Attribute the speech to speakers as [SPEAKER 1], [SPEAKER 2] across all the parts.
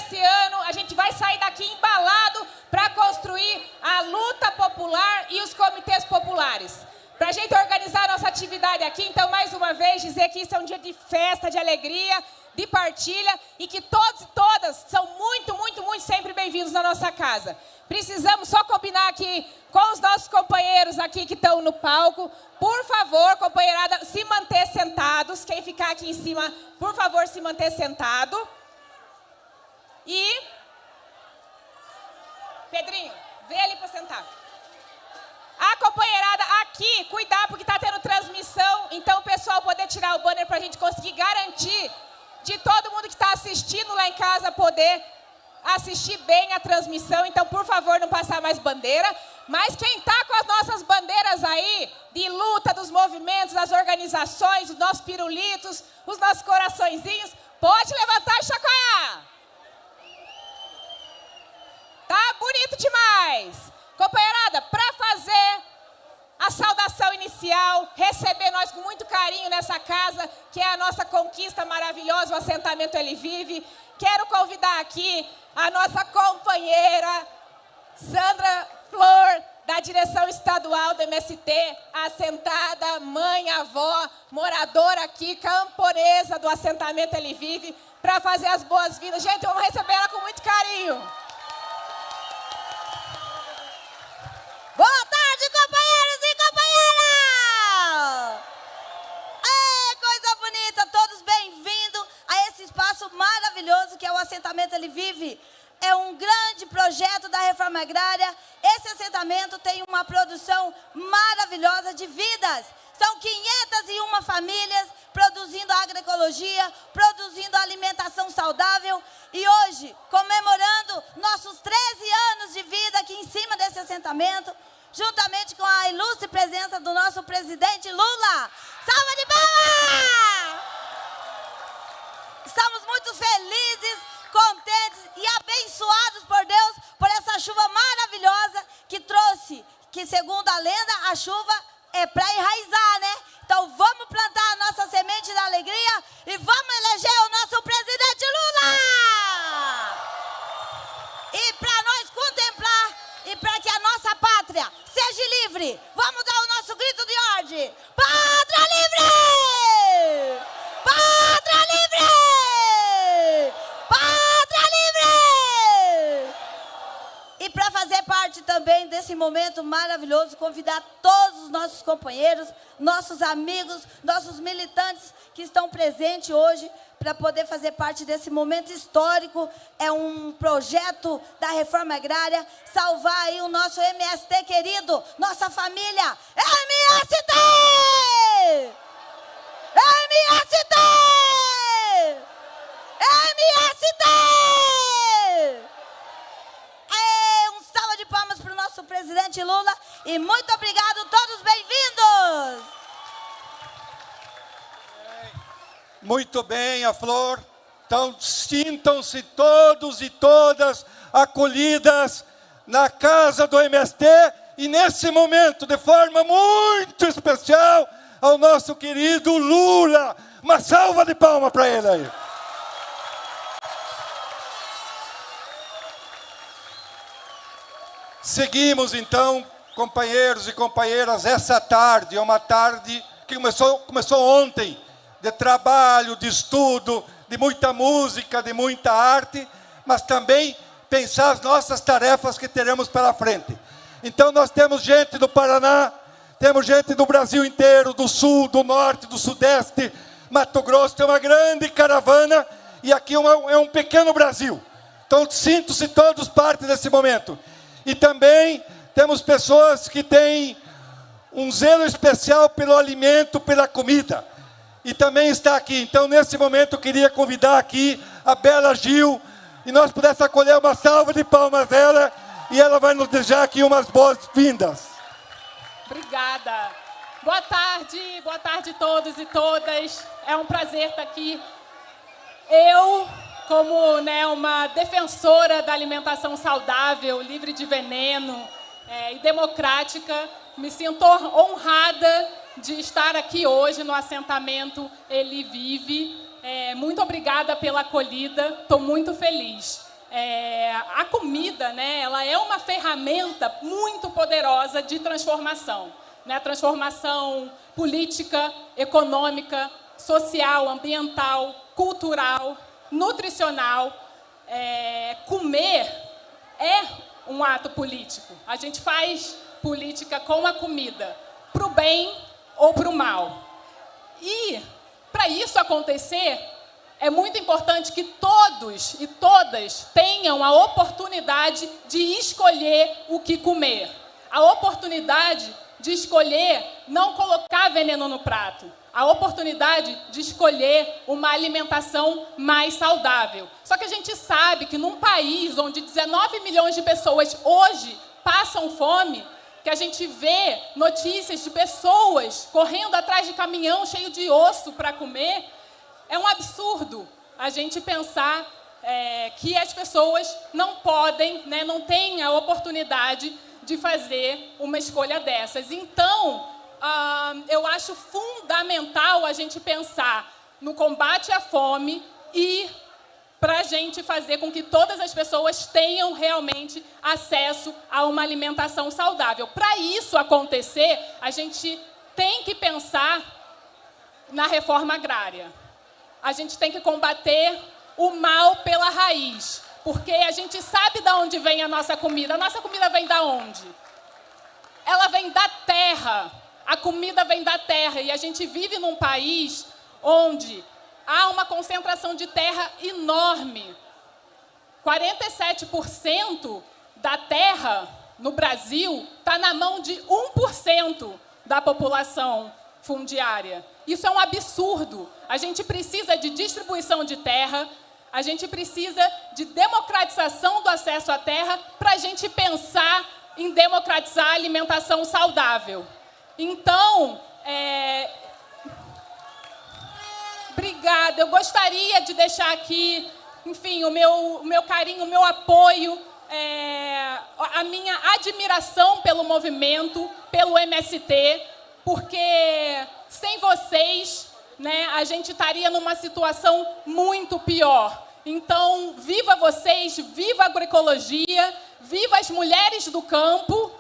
[SPEAKER 1] esse ano a gente vai sair daqui embalado para construir a luta popular e os comitês populares. Para a gente organizar a nossa atividade aqui, então, mais uma vez, dizer que isso é um dia de festa, de alegria, de partilha, e que todos e todas são muito, muito, muito sempre bem-vindos na nossa casa. Precisamos só combinar aqui com os nossos companheiros aqui que estão no palco. Por favor, companheirada, se manter sentados. Quem ficar aqui em cima, por favor, se manter sentado. E... Pedrinho, vem ali para sentar. A companheirada aqui, cuidar, porque está tendo transmissão. Então, o pessoal poder tirar o banner para a gente conseguir garantir de todo mundo que está assistindo lá em casa poder assistir bem a transmissão. Então, por favor, não passar mais bandeira. Mas quem está com as nossas bandeiras aí, de luta dos movimentos, das organizações, os nossos pirulitos, os nossos coraçõezinhos, pode levantar e chacoalhar. Tá bonito demais. Companheirada, para fazer a saudação inicial, receber nós com muito carinho nessa casa, que é a nossa conquista maravilhosa, o assentamento Ele Vive, quero convidar aqui a nossa companheira Sandra Flor, da direção estadual do MST, assentada, mãe, avó, moradora aqui, camponesa do assentamento Ele Vive, para fazer as boas-vindas. Gente, vamos receber ela com muito carinho.
[SPEAKER 2] Boa tarde, companheiros e companheiras! Coisa bonita, todos bem-vindos a esse espaço maravilhoso que é o assentamento Ele Vive. É um grande projeto da reforma agrária. Esse assentamento tem uma produção maravilhosa de vidas. São 501 famílias produzindo agroecologia, produzindo alimentação saudável. E hoje, comemorando nossos 13 anos de vida aqui em cima desse assentamento, juntamente com a ilustre presença do nosso presidente Lula. Salva de palmas! Estamos muito felizes, contentes e abençoados por Deus por essa chuva maravilhosa que trouxe, que segundo a lenda, a chuva é para enraizar, né? Então vamos plantar a nossa semente da alegria e vamos eleger o nosso presidente Lula! E para nós contemplar e para que a nossa pátria seja livre, vamos dar o nosso grito de ordem. Pátria livre! Pátria livre! Pátria livre! E para fazer parte também desse momento maravilhoso, convidar todos os nossos companheiros, nossos amigos, nossos militantes que estão presentes hoje para poder fazer parte desse momento histórico. É um projeto da reforma agrária, salvar aí o nosso MST querido, nossa família, MST! MST! MST! Um salve de palmas para o nosso presidente Lula e muito obrigado, todos bem-vindos!
[SPEAKER 3] Muito bem, a Flor. Então, sintam-se todos e todas acolhidas na casa do MST e, nesse momento, de forma muito especial, ao nosso querido Lula. Uma salva de palmas para ele aí. Seguimos, então, companheiros e companheiras, essa tarde, é uma tarde que começou ontem, de trabalho, de estudo, de muita música, de muita arte, mas também pensar as nossas tarefas que teremos pela frente. Então nós temos gente do Paraná, temos gente do Brasil inteiro, do Sul, do Norte, do Sudeste, Mato Grosso, tem uma grande caravana, e aqui é um pequeno Brasil. Então sintam-se todos parte desse momento. E também temos pessoas que têm um zelo especial pelo alimento, pela comida. E também está aqui. Então, nesse momento, eu queria convidar aqui a Bela Gil, e nós pudéssemos acolher uma salva de palmas dela, e ela vai nos desejar aqui umas boas-vindas.
[SPEAKER 1] Obrigada. Boa tarde a todos e todas. É um prazer estar aqui. Eu, como uma defensora da alimentação saudável, livre de veneno e democrática, me sinto honrada de estar aqui hoje no assentamento Ele Vive. Muito obrigada pela acolhida, estou muito feliz.
[SPEAKER 4] a comida, né, ela é uma ferramenta muito poderosa de transformação, né, transformação política, econômica, social, ambiental, cultural, nutricional. Comer é um ato político. A gente faz política com a comida, para o bem ou para o mal. E, para isso acontecer, é muito importante que todos e todas tenham a oportunidade de escolher o que comer. A oportunidade de escolher não colocar veneno no prato. A oportunidade de escolher uma alimentação mais saudável. Só que a gente sabe que num país onde 19 milhões de pessoas hoje passam fome, que a gente vê notícias de pessoas correndo atrás de caminhão cheio de osso para comer, é um absurdo a gente pensar que as pessoas não podem, né, não têm a oportunidade de fazer uma escolha dessas. Então, eu acho fundamental a gente pensar no combate à fome e para a gente fazer com que todas as pessoas tenham realmente acesso a uma alimentação saudável. Para isso acontecer, a gente tem que pensar na reforma agrária. A gente tem que combater o mal pela raiz, porque a gente sabe de onde vem a nossa comida. A nossa comida vem da onde? Ela vem da terra. A comida vem da terra. E a gente vive num país onde há uma concentração de terra enorme. 47% da terra no Brasil está na mão de 1% da população fundiária. Isso é um absurdo. A gente precisa de distribuição de terra, a gente precisa de democratização do acesso à terra para a gente pensar em democratizar a alimentação saudável. Então, obrigada. Eu gostaria de deixar aqui, enfim, o meu carinho, o meu apoio, a minha admiração pelo movimento, pelo MST, porque sem vocês, né, a gente estaria numa situação muito pior. Então, viva vocês, viva a agroecologia, viva as mulheres do campo.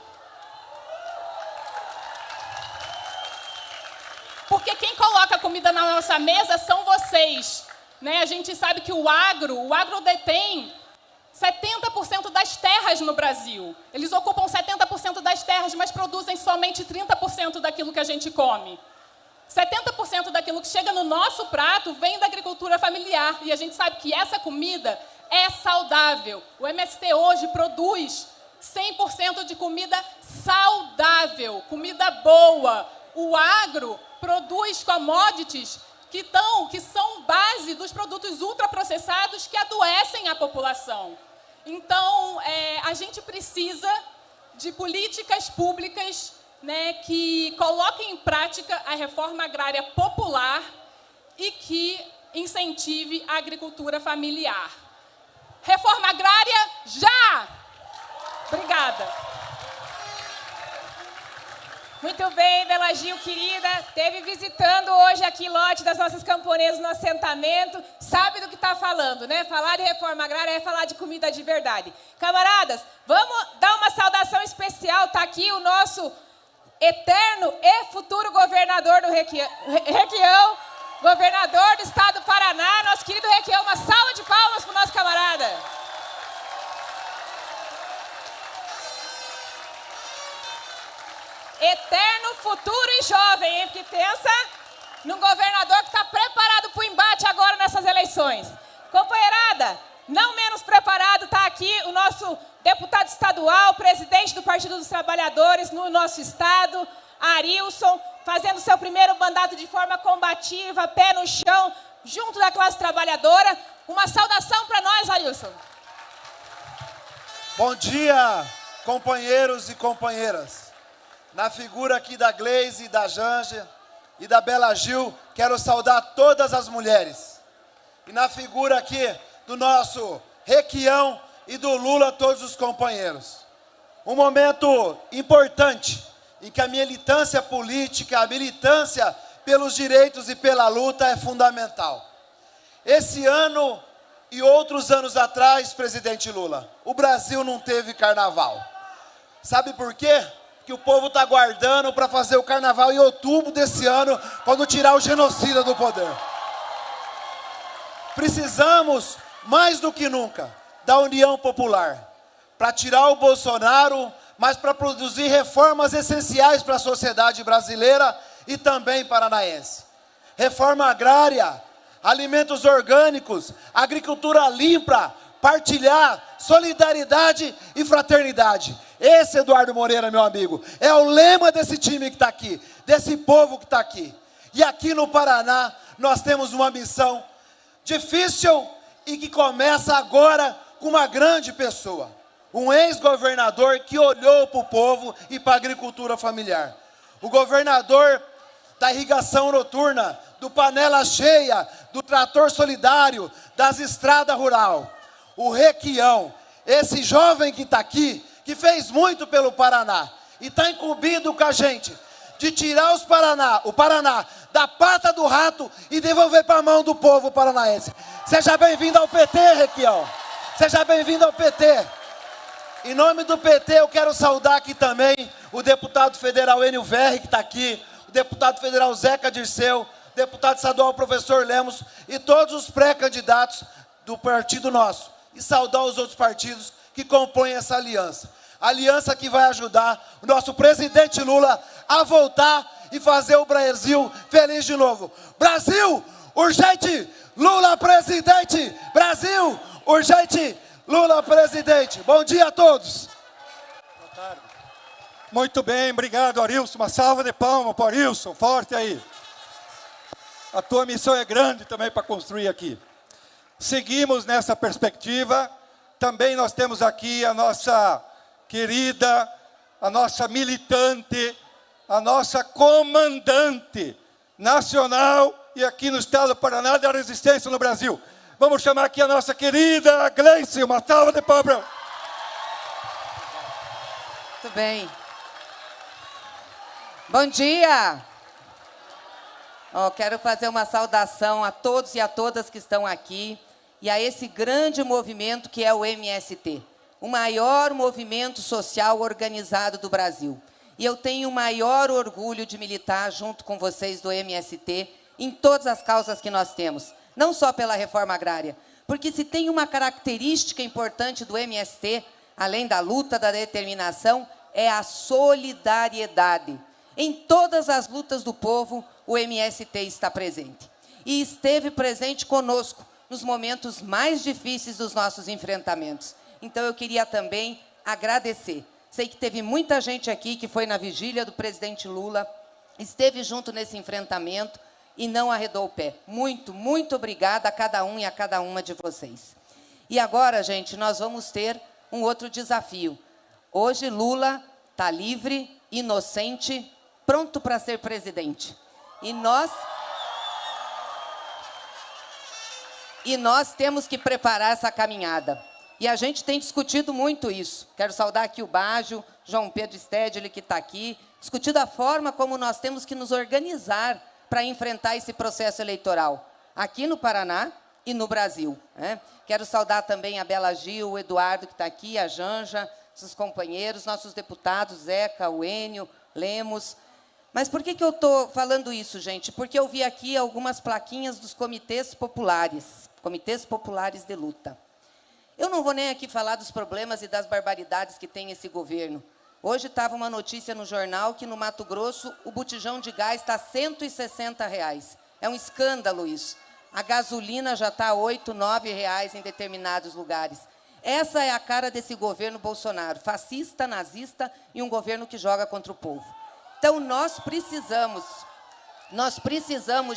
[SPEAKER 4] Porque quem coloca comida na nossa mesa são vocês, né? A gente sabe que o agro detém 70% das terras no Brasil. Eles ocupam 70% das terras, mas produzem somente 30% daquilo que a gente come. 70% daquilo que chega no nosso prato vem da agricultura familiar. E a gente sabe que essa comida é saudável. O MST hoje produz 100% de comida saudável, comida boa. O agro produz commodities que são base dos produtos ultraprocessados que adoecem a população. Então, a gente precisa de políticas públicas, né, que coloquem em prática a reforma agrária popular e que incentive a agricultura familiar. Reforma agrária já! Obrigada.
[SPEAKER 1] Muito bem, Bela Gil, querida. Esteve visitando hoje aqui lote das nossas camponesas no assentamento. Sabe do que está falando, né? Falar de reforma agrária é falar de comida de verdade. Camaradas, vamos dar uma saudação especial. Está aqui o nosso eterno e futuro governador do Requião, governador do estado do Paraná, nosso querido Requião. Uma salva de palmas para o nosso camarada. Eterno, futuro e jovem, hein? Porque pensa num governador que está preparado para o embate agora nessas eleições. Companheirada, não menos preparado, está aqui o nosso deputado estadual, presidente do Partido dos Trabalhadores no nosso estado, Arilson, fazendo seu primeiro mandato de forma combativa, pé no chão, junto da classe trabalhadora. Uma saudação para nós, Arilson.
[SPEAKER 5] Bom dia, companheiros e companheiras. Na figura aqui da Gleise, da Janja e da Bela Gil, quero saudar todas as mulheres. E na figura aqui do nosso Requião e do Lula, todos os companheiros. Um momento importante em que a militância política, a militância pelos direitos e pela luta é fundamental. Esse ano E outros anos atrás, presidente Lula, o Brasil não teve carnaval. Sabe por quê? Que o povo está aguardando para fazer o carnaval em outubro desse ano, quando tirar o genocida do poder. Precisamos, mais do que nunca, da união popular, para tirar o Bolsonaro, mas para produzir reformas essenciais para a sociedade brasileira e também paranaense. Reforma agrária, alimentos orgânicos, agricultura limpa, partilhar, solidariedade e fraternidade. Esse, Eduardo Moreira, meu amigo, é o lema desse time que está aqui, desse povo que está aqui. E aqui no Paraná, nós temos uma missão difícil e que começa agora com uma grande pessoa. Um ex-governador que olhou para o povo e para a agricultura familiar. O governador da irrigação noturna, do panela cheia, do trator solidário, das estradas rural. O Requião, esse jovem que está aqui, que fez muito pelo Paraná e está incumbido com a gente de tirar o Paraná da pata do rato e devolver para a mão do povo paranaense. Seja bem-vindo ao PT, Requião. Seja bem-vindo ao PT. Em nome do PT, eu quero saudar aqui também o deputado federal Enio Verri, que está aqui, o deputado federal Zeca Dirceu, o deputado estadual professor Lemos e todos os pré-candidatos do partido nosso. E saudar os outros partidos que compõem essa aliança. Aliança que vai ajudar o nosso presidente Lula a voltar e fazer o Brasil feliz de novo. Brasil, urgente, Lula presidente! Brasil, urgente, Lula presidente! Bom dia a todos!
[SPEAKER 3] Boa tarde. Muito bem, obrigado, Arilson. Uma salva de palmas para o Arilson, forte aí. A tua missão é grande também para construir aqui. Seguimos nessa perspectiva. Também nós temos aqui a nossa querida, a nossa militante, a nossa comandante nacional e aqui no estado do Paraná da resistência no Brasil. Vamos chamar aqui a nossa querida Gleice, uma salva de palmas.
[SPEAKER 6] Muito bem. Bom dia. Quero fazer uma saudação a todos e a todas que estão aqui e a esse grande movimento que é o MST, o maior movimento social organizado do Brasil. E eu tenho o maior orgulho de militar junto com vocês do MST em todas as causas que nós temos, não só pela reforma agrária, porque se tem uma característica importante do MST, além da luta, da determinação, é a solidariedade. Em todas as lutas do povo, o MST está presente. E esteve presente conosco nos momentos mais difíceis dos nossos enfrentamentos. Então, eu queria também agradecer. Sei que teve muita gente aqui que foi na vigília do presidente Lula, esteve junto nesse enfrentamento e não arredou o pé. Muito, muito obrigada a cada um e a cada uma de vocês. E agora, gente, nós vamos ter um outro desafio. Hoje, Lula está livre, inocente, pronto para ser presidente. E nós temos que preparar essa caminhada. E a gente tem discutido muito isso. Quero saudar aqui o Baggio, João Pedro Stedley, que está aqui, discutido a forma como nós temos que nos organizar para enfrentar esse processo eleitoral, aqui no Paraná e no Brasil. Quero saudar também a Bela Gil, o Eduardo, que está aqui, a Janja, os companheiros, nossos deputados, Zeca, o Enio, Lemos. Mas por que eu estou falando isso, gente? Porque eu vi aqui algumas plaquinhas dos comitês populares de luta. Eu não vou nem aqui falar dos problemas e das barbaridades que tem esse governo. Hoje estava uma notícia no jornal que no Mato Grosso o botijão de gás está R$ 160. É um escândalo isso. A gasolina já está R$ 8, R$ 9 em determinados lugares. Essa é a cara desse governo Bolsonaro, fascista, nazista e um governo que joga contra o povo. Então, nós precisamos,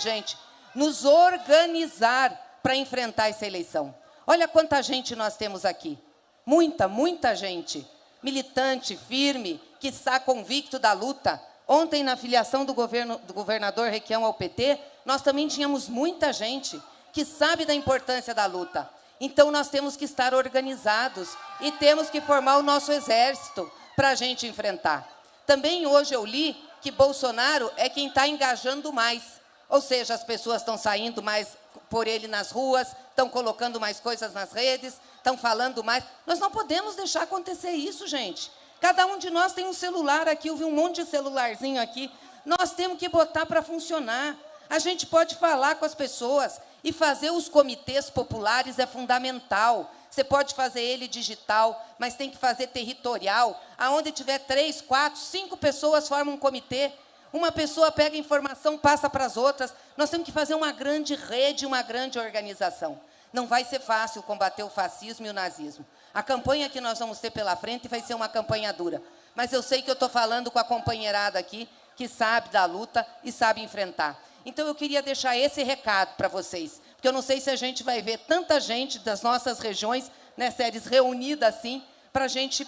[SPEAKER 6] gente, nos organizar para enfrentar essa eleição. Olha quanta gente nós temos aqui. Muita, muita gente. Militante, firme, que está convicto da luta. Ontem, na filiação do governador Requião ao PT, nós também tínhamos muita gente que sabe da importância da luta. Então, nós temos que estar organizados e temos que formar o nosso exército para a gente enfrentar. Também hoje eu li que Bolsonaro é quem está engajando mais. Ou seja, as pessoas estão saindo mais pôr ele nas ruas, estão colocando mais coisas nas redes, estão falando mais. Nós não podemos deixar acontecer isso, gente. Cada um de nós tem um celular aqui, eu vi um monte de celularzinho aqui. Nós temos que botar para funcionar. A gente pode falar com as pessoas e fazer os comitês populares é fundamental. Você pode fazer ele digital, mas tem que fazer territorial. Aonde tiver 3, 4, 5 pessoas formam um comitê. Uma pessoa pega a informação, passa para as outras. Nós temos que fazer uma grande rede, uma grande organização. Não vai ser fácil combater o fascismo e o nazismo. A campanha que nós vamos ter pela frente vai ser uma campanha dura. Mas eu sei que eu estou falando com a companheirada aqui, que sabe da luta e sabe enfrentar. Então, eu queria deixar esse recado para vocês, porque eu não sei se a gente vai ver tanta gente das nossas regiões, né, séries reunida assim, para a gente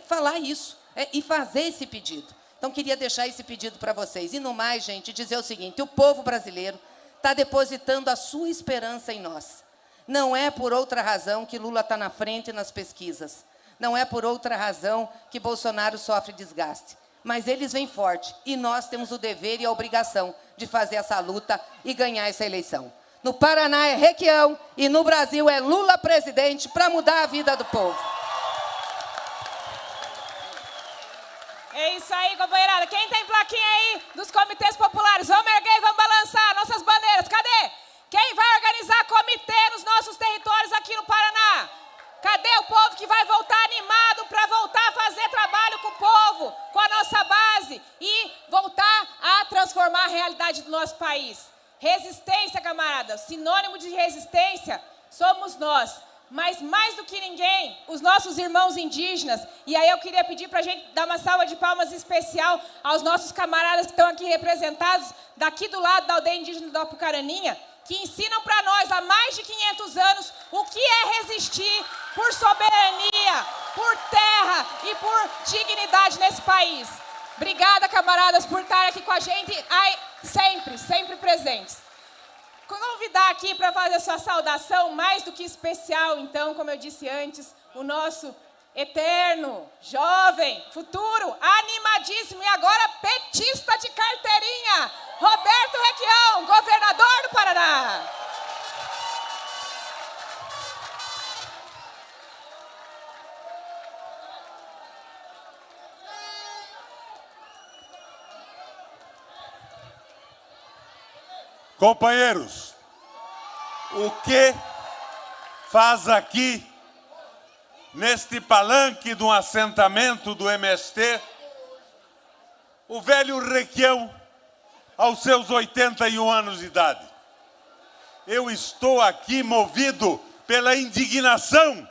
[SPEAKER 6] falar isso e fazer esse pedido. Então, queria deixar esse pedido para vocês. E, no mais, gente, dizer o seguinte, o povo brasileiro está depositando a sua esperança em nós. Não é por outra razão que Lula está na frente nas pesquisas. Não é por outra razão que Bolsonaro sofre desgaste. Mas eles vêm forte e nós temos o dever e a obrigação de fazer essa luta e ganhar essa eleição. No Paraná é Requião e no Brasil é Lula presidente para mudar a vida do povo.
[SPEAKER 1] É isso aí, companheirada. Quem tem plaquinha aí dos comitês populares? Vamos erguer e vamos balançar nossas bandeiras. Cadê? Quem vai organizar comitê nos nossos territórios aqui no Paraná? Cadê o povo que vai voltar animado para voltar a fazer trabalho com o povo, com a nossa base e voltar a transformar a realidade do nosso país? Resistência, camarada. Sinônimo de resistência somos nós. Mas mais do que ninguém, os nossos irmãos indígenas. E aí eu queria pedir para a gente dar uma salva de palmas especial aos nossos camaradas que estão aqui representados, daqui do lado da aldeia indígena do Apucaraninha, que ensinam para nós há mais de 500 anos o que é resistir por soberania, por terra e por dignidade nesse país. Obrigada, camaradas, por estar aqui com a gente, sempre presentes. Convidar aqui para fazer a sua saudação mais do que especial, então, como eu disse antes, o nosso eterno, jovem, futuro, animadíssimo e agora petista de carteirinha, Roberto Requião, governador do Paraná.
[SPEAKER 7] Companheiros, o que faz aqui, neste palanque de um assentamento do MST, o velho Requião, aos seus 81 anos de idade? Eu estou aqui movido pela indignação.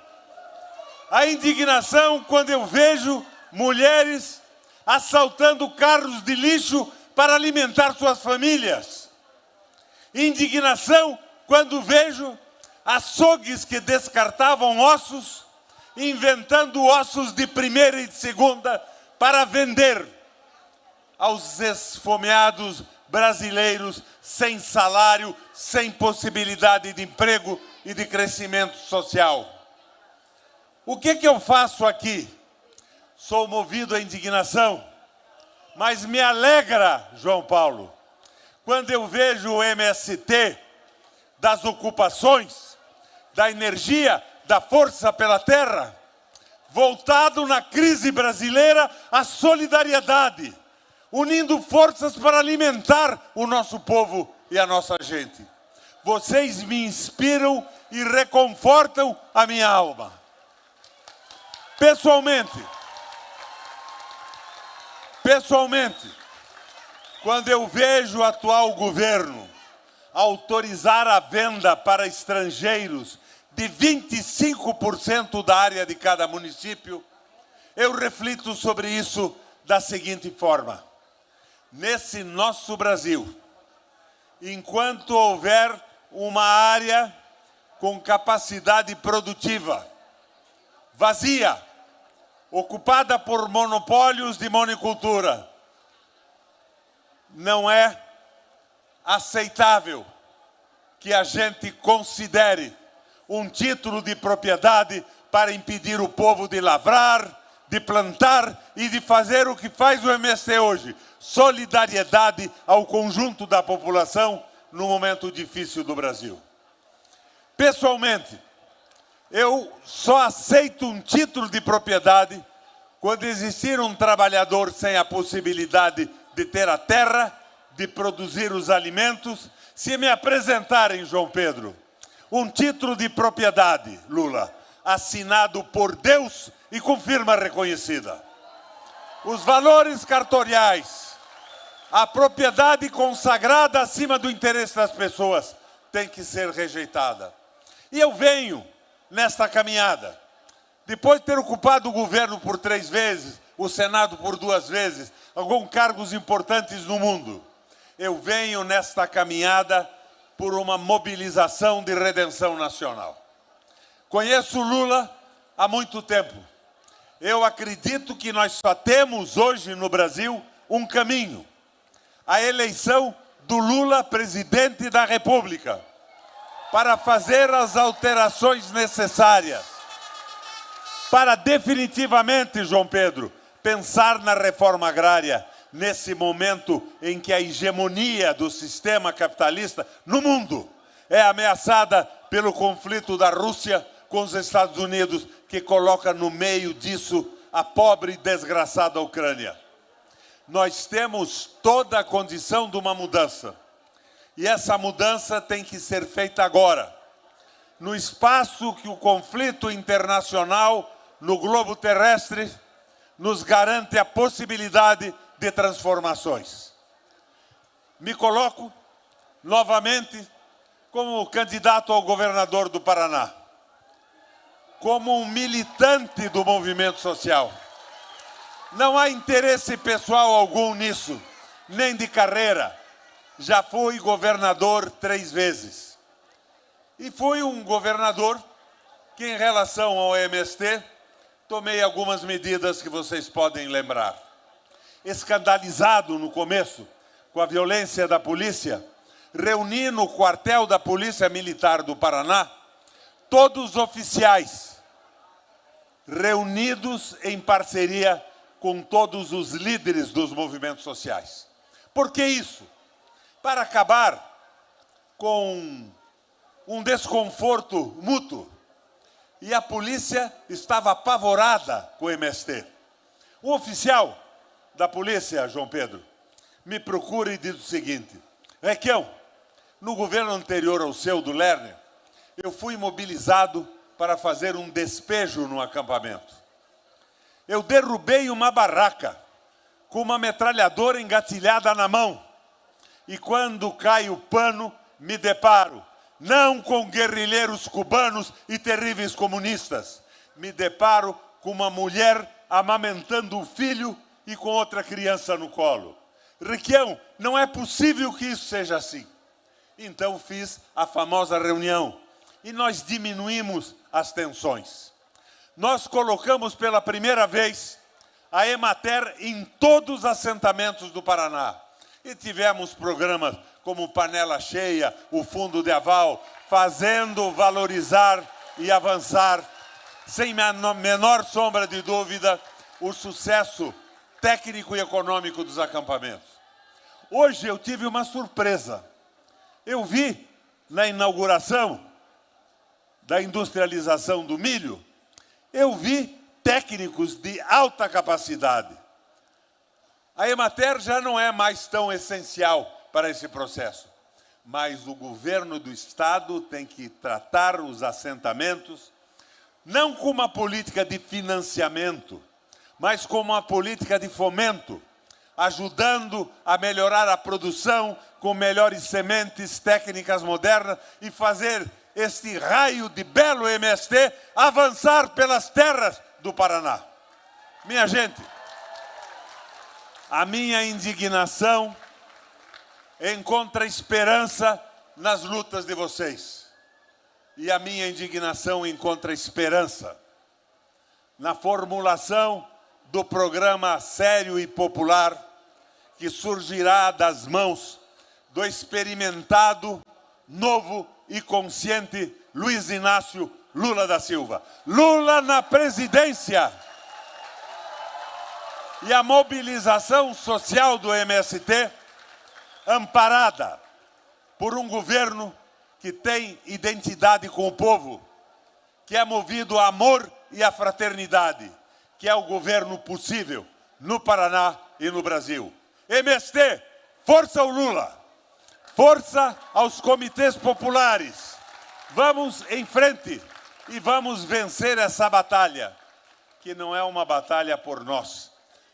[SPEAKER 7] A indignação quando eu vejo mulheres assaltando carros de lixo para alimentar suas famílias. Indignação quando vejo açougues que descartavam ossos, inventando ossos de primeira e de segunda para vender aos esfomeados brasileiros sem salário, sem possibilidade de emprego e de crescimento social. O que eu faço aqui? Sou movido à indignação, mas me alegra, João Paulo, quando eu vejo o MST das ocupações, da energia, da força pela terra, voltado na crise brasileira à solidariedade, unindo forças para alimentar o nosso povo e a nossa gente. Vocês me inspiram e reconfortam a minha alma. Pessoalmente, quando eu vejo o atual governo autorizar a venda para estrangeiros de 25% da área de cada município, eu reflito sobre isso da seguinte forma. Nesse nosso Brasil, enquanto houver uma área com capacidade produtiva vazia, ocupada por monopólios de monocultura, não é aceitável que a gente considere um título de propriedade para impedir o povo de lavrar, de plantar e de fazer o que faz o MST hoje. Solidariedade ao conjunto da população no momento difícil do Brasil. Pessoalmente, eu só aceito um título de propriedade quando existir um trabalhador sem a possibilidade de ter a terra, de produzir os alimentos. Se me apresentarem, João Pedro, um título de propriedade, Lula, assinado por Deus e com firma reconhecida. Os valores cartoriais, a propriedade consagrada acima do interesse das pessoas tem que ser rejeitada. E eu venho nesta caminhada, depois de ter ocupado o governo por 3 vezes, o Senado por 2 vezes, alguns cargos importantes no mundo, eu venho nesta caminhada por uma mobilização de redenção nacional. Conheço Lula há muito tempo. Eu acredito que nós só temos hoje no Brasil um caminho: a eleição do Lula presidente da República, para fazer as alterações necessárias, para definitivamente, João Pedro, pensar na reforma agrária nesse momento em que a hegemonia do sistema capitalista no mundo é ameaçada pelo conflito da Rússia com os Estados Unidos, que coloca no meio disso a pobre e desgraçada Ucrânia. Nós temos toda a condição de uma mudança. E essa mudança tem que ser feita agora, no espaço que o conflito internacional no globo terrestre nos garante a possibilidade de transformações. Me coloco novamente como candidato ao governador do Paraná, como um militante do movimento social. Não há interesse pessoal algum nisso, nem de carreira. Já fui governador 3 vezes. E fui um governador que, em relação ao MST, tomei algumas medidas que vocês podem lembrar. Escandalizado no começo com a violência da polícia, reuni no quartel da Polícia Militar do Paraná todos os oficiais, reunidos em parceria com todos os líderes dos movimentos sociais. Por que isso? Para acabar com um desconforto mútuo. E a polícia estava apavorada com o MST. Um oficial da polícia, João Pedro, me procura e diz o seguinte: Requião, no governo anterior ao seu, do Lerner, eu fui mobilizado para fazer um despejo no acampamento. Eu derrubei uma barraca com uma metralhadora engatilhada na mão. E quando cai o pano, me deparo, não com guerrilheiros cubanos e terríveis comunistas, me deparo com uma mulher amamentando um filho e com outra criança no colo. Requião, não é possível que isso seja assim. Então fiz a famosa reunião e nós diminuímos as tensões. Nós colocamos pela primeira vez a Emater em todos os assentamentos do Paraná. E tivemos programas como Panela Cheia, o Fundo de Aval, fazendo valorizar e avançar, sem a menor sombra de dúvida, o sucesso técnico e econômico dos acampamentos. Hoje eu tive uma surpresa. Eu vi na inauguração da industrialização do milho, eu vi técnicos de alta capacidade. A Emater já não é mais tão essencial para esse processo, mas o governo do Estado tem que tratar os assentamentos não como uma política de financiamento, mas como uma política de fomento, ajudando a melhorar a produção com melhores sementes, técnicas modernas e fazer este raio de belo MST avançar pelas terras do Paraná. Minha gente, a minha indignação encontra esperança nas lutas de vocês. E a minha indignação encontra esperança na formulação do programa sério e popular que surgirá das mãos do experimentado, novo e consciente Luiz Inácio Lula da Silva. Lula na presidência! E a mobilização social do MST, amparada por um governo que tem identidade com o povo, que é movido a amor e a fraternidade, que é o governo possível no Paraná e no Brasil. MST, força ao Lula, força aos comitês populares. Vamos em frente e vamos vencer essa batalha, que não é uma batalha por nós,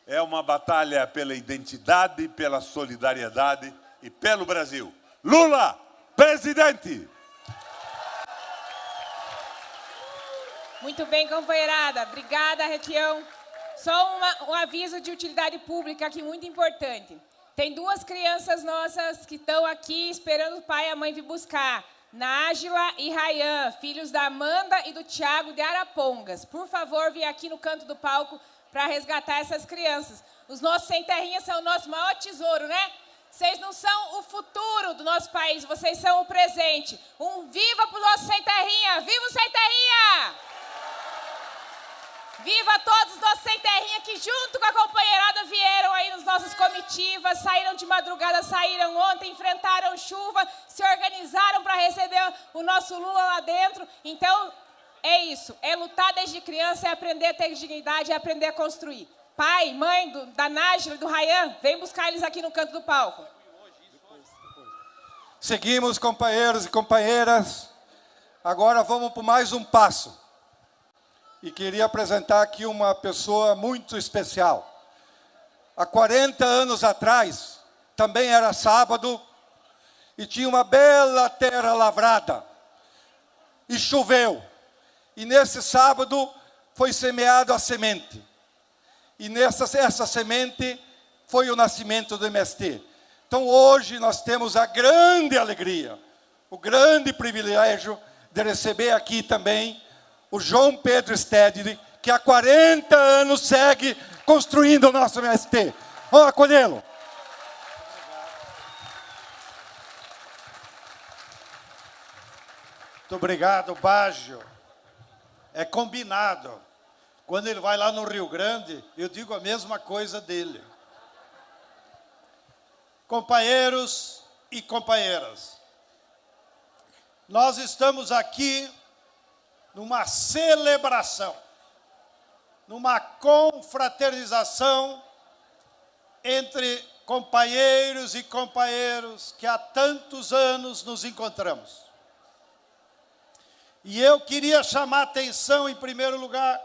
[SPEAKER 7] é uma batalha pela identidade, pela solidariedade e pelo Brasil. Lula, presidente!
[SPEAKER 1] Muito bem, companheirada. Obrigada, Requião. Só um aviso de utilidade pública aqui muito importante. Tem duas crianças nossas que estão aqui esperando o pai e a mãe vir buscar. Nájila e Rayan, filhos da Amanda e do Tiago de Arapongas. Por favor, vem aqui no canto do palco para resgatar essas crianças. Os nossos sem terrinha são o nosso maior tesouro, né? Vocês não são o futuro do nosso país, vocês são o presente. Um viva para o nosso sem terrinha! Viva o sem terrinha! Viva todos os nossos sem terrinha que junto com a companheirada vieram aí nas nossas comitivas, saíram de madrugada, saíram ontem, enfrentaram chuva, se organizaram para receber o nosso Lula lá dentro. Então, é isso, é lutar desde criança, é aprender a ter dignidade, é aprender a construir. Pai, mãe da Nájila e do Rayan, vem buscar eles aqui no canto do palco.
[SPEAKER 3] Seguimos, companheiros e companheiras. Agora vamos para mais um passo. E queria apresentar aqui uma pessoa muito especial. Há 40 anos atrás, também era sábado, e tinha uma bela terra lavrada. E choveu. E nesse sábado foi semeada a semente. E essa semente foi o nascimento do MST. Então hoje nós temos a grande alegria, o grande privilégio de receber aqui também o João Pedro Stedley, que há 40 anos segue construindo o nosso MST. Vamos acolhê-lo.
[SPEAKER 8] Muito obrigado, Baggio. É combinado. Quando ele vai lá no Rio Grande, eu digo a mesma coisa dele. Companheiros e companheiras, nós estamos aqui numa celebração, numa confraternização entre companheiros e companheiras que há tantos anos nos encontramos. E eu queria chamar a atenção, em primeiro lugar,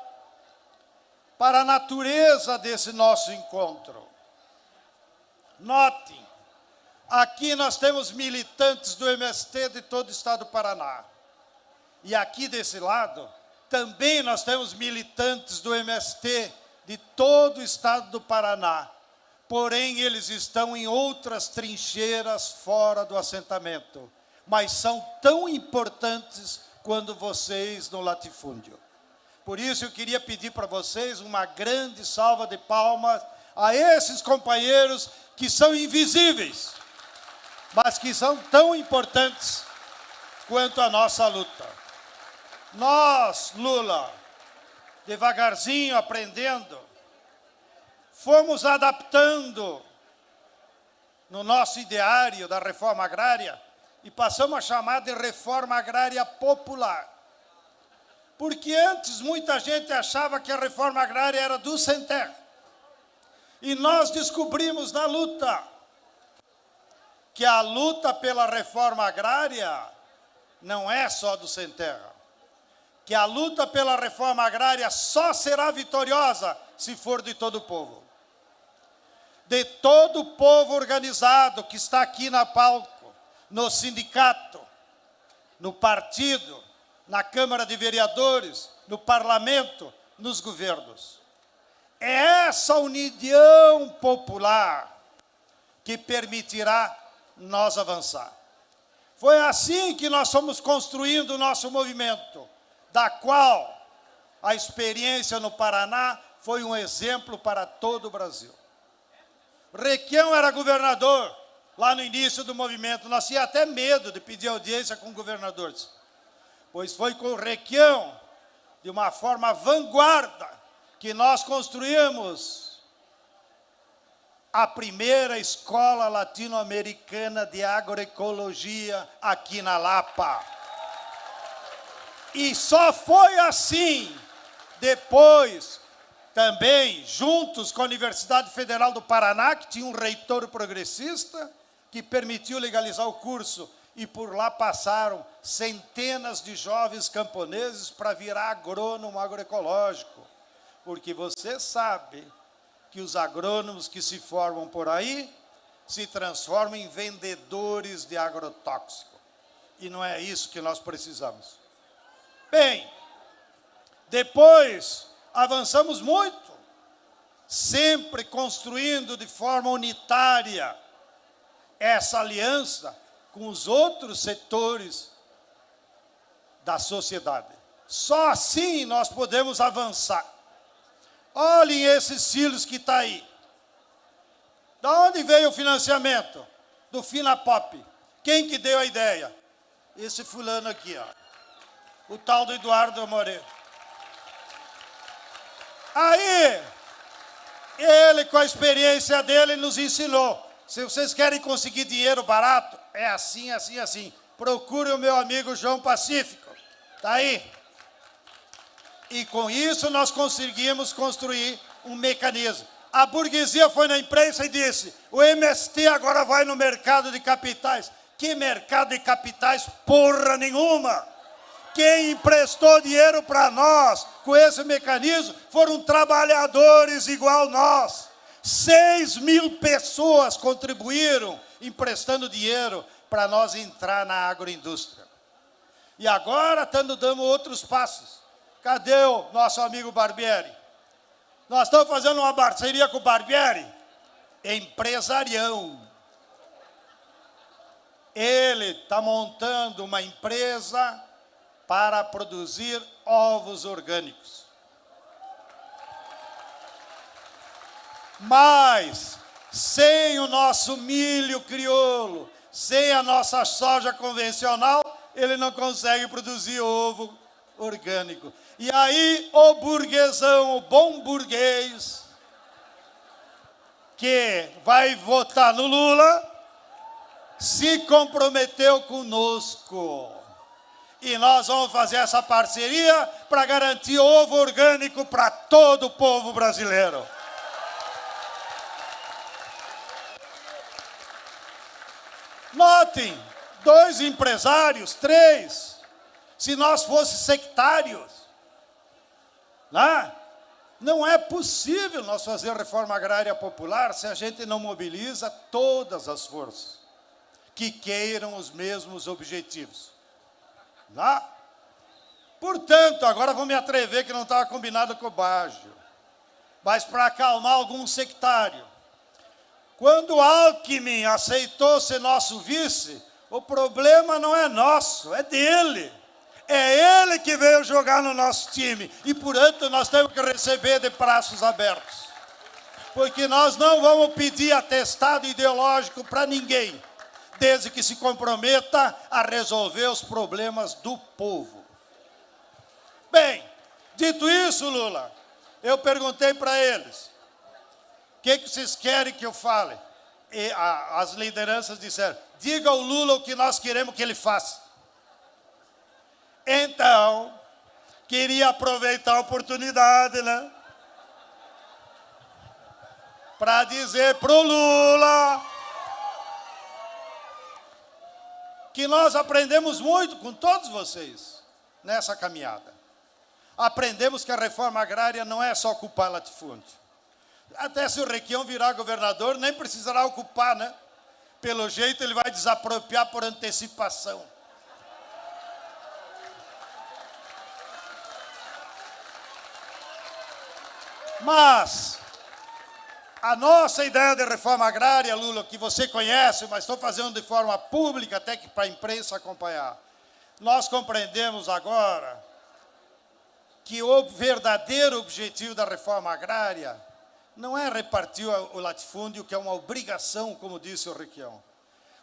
[SPEAKER 8] para a natureza desse nosso encontro. Notem, aqui nós temos militantes do MST de todo o estado do Paraná. E aqui desse lado, também nós temos militantes do MST de todo o estado do Paraná. Porém, eles estão em outras trincheiras fora do assentamento. Mas são tão importantes quanto vocês no latifúndio. Por isso, eu queria pedir para vocês uma grande salva de palmas a esses companheiros que são invisíveis, mas que são tão importantes quanto a nossa luta. Nós, Lula, devagarzinho aprendendo, fomos adaptando no nosso ideário da reforma agrária e passamos a chamar de reforma agrária popular. Porque antes muita gente achava que a reforma agrária era do sem terra. E nós descobrimos na luta que a luta pela reforma agrária não é só do sem terra. Que a luta pela reforma agrária só será vitoriosa se for de todo o povo. De todo o povo organizado que está aqui na palco, no sindicato, no partido, na Câmara de Vereadores, no Parlamento, nos governos. É essa união popular que permitirá nós avançar. Foi assim que nós fomos construindo o nosso movimento, da qual a experiência no Paraná foi um exemplo para todo o Brasil. Requião era governador lá no início do movimento. Nós tínhamos até medo de pedir audiência com governadores, pois foi com o Requião, de uma forma vanguarda, que nós construímos a primeira escola latino-americana de agroecologia aqui na Lapa. E só foi assim, depois, também, juntos com a Universidade Federal do Paraná, que tinha um reitor progressista, que permitiu legalizar o curso, e por lá passaram centenas de jovens camponeses para virar agrônomo agroecológico. Porque você sabe que os agrônomos que se formam por aí se transformam em vendedores de agrotóxico. E não é isso que nós precisamos. Bem, depois avançamos muito, sempre construindo de forma unitária essa aliança com os outros setores da sociedade. Só assim nós podemos avançar. Olhem esses silos que está aí. Da onde veio o financiamento? Do Finapop. Quem que deu a ideia? Esse fulano aqui, ó. O tal do Eduardo Moreira. Aí, ele, com a experiência dele, nos ensinou. Se vocês querem conseguir dinheiro barato, é assim, assim, assim. Procure o meu amigo João Pacífico. Está aí. E com isso nós conseguimos construir um mecanismo. A burguesia foi na imprensa e disse, o MST agora vai no mercado de capitais. Que mercado de capitais? Porra nenhuma! Quem emprestou dinheiro para nós com esse mecanismo foram trabalhadores igual nós. 6.000 pessoas contribuíram emprestando dinheiro para nós entrar na agroindústria. E agora estamos dando outros passos. Cadê o nosso amigo Barbieri? Nós estamos fazendo uma parceria com o Barbieri, empresarião. Ele está montando uma empresa para produzir ovos orgânicos. Mas, sem o nosso milho crioulo, sem a nossa soja convencional, ele não consegue produzir ovo orgânico. E aí, o burguesão, o bom burguês, que vai votar no Lula, se comprometeu conosco. E nós vamos fazer essa parceria para garantir ovo orgânico para todo o povo brasileiro. Notem, 2 empresários, 3, se nós fossemos sectários, não é possível nós fazer reforma agrária popular se a gente não mobiliza todas as forças que queiram os mesmos objetivos. Portanto, agora vou me atrever que não estava combinado com o Baggio, mas para acalmar algum sectário. Quando Alckmin aceitou ser nosso vice, o problema não é nosso, é dele. É ele que veio jogar no nosso time. E, portanto, nós temos que receber de braços abertos. Porque nós não vamos pedir atestado ideológico para ninguém, desde que se comprometa a resolver os problemas do povo. Bem, dito isso, Lula, eu perguntei para eles, o que vocês querem que eu fale? E as lideranças disseram, diga ao Lula o que nós queremos que ele faça. Então, queria aproveitar a oportunidade, para dizer para o Lula que nós aprendemos muito com todos vocês nessa caminhada. Aprendemos que a reforma agrária não é só ocupar latifúndio. Até se o Requião virar governador, nem precisará ocupar, Pelo jeito, ele vai desapropriar por antecipação. Mas a nossa ideia de reforma agrária, Lula, que você conhece, mas estou fazendo de forma pública, até que para a imprensa acompanhar, nós compreendemos agora que o verdadeiro objetivo da reforma agrária não é repartir o latifúndio, que é uma obrigação, como disse o Requião.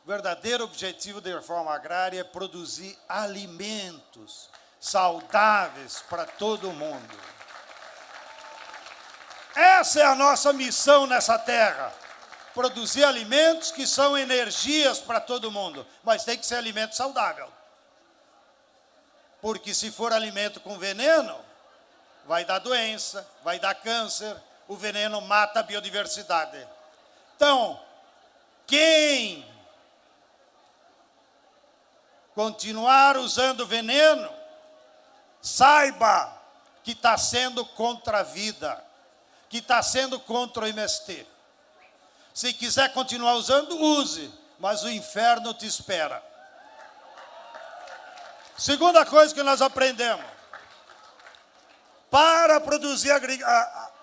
[SPEAKER 8] O verdadeiro objetivo da reforma agrária é produzir alimentos saudáveis para todo mundo. Essa é a nossa missão nessa terra. produzir alimentos que são energias para todo mundo, mas tem que ser alimento saudável. Porque se for alimento com veneno, vai dar doença, vai dar câncer, o veneno mata a biodiversidade. Então, quem continuar usando veneno, saiba que está sendo contra a vida, que está sendo contra o MST. Se quiser continuar usando, use, mas o inferno te espera. Segunda coisa que nós aprendemos. Para produzir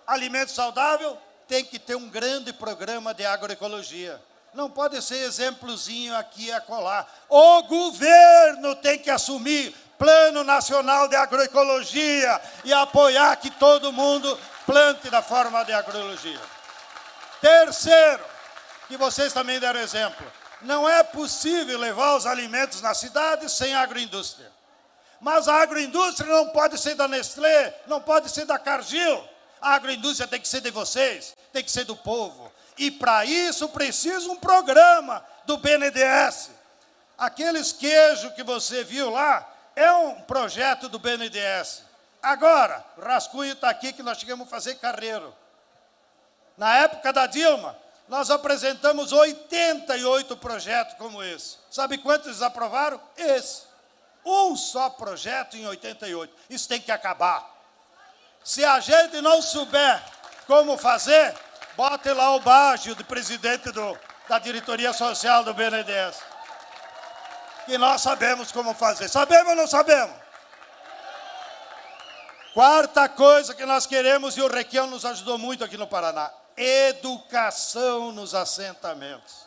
[SPEAKER 8] alimento saudável, tem que ter um grande programa de agroecologia. Não pode ser exemplozinho aqui e acolá. O governo tem que assumir Plano Nacional de Agroecologia e apoiar que todo mundo plante da forma de agroecologia. Terceiro, que vocês também deram exemplo, não é possível levar os alimentos na cidade sem agroindústria. Mas a agroindústria não pode ser da Nestlé, não pode ser da Cargill. A agroindústria tem que ser de vocês, tem que ser do povo. E para isso precisa um programa do BNDES. Aqueles queijos que você viu lá é um projeto do BNDES. Agora, o rascunho está aqui que nós chegamos a fazer carreiro. Na época da Dilma, nós apresentamos 88 projetos como esse. Sabe quantos eles aprovaram? Esse. Um só projeto em 88. Isso tem que acabar. Se a gente não souber como fazer, bote lá o Baggio, de presidente da diretoria social do BNDES. Que nós sabemos como fazer. Sabemos ou não sabemos? Quarta coisa que nós queremos, e o Requião nos ajudou muito aqui no Paraná, educação nos assentamentos.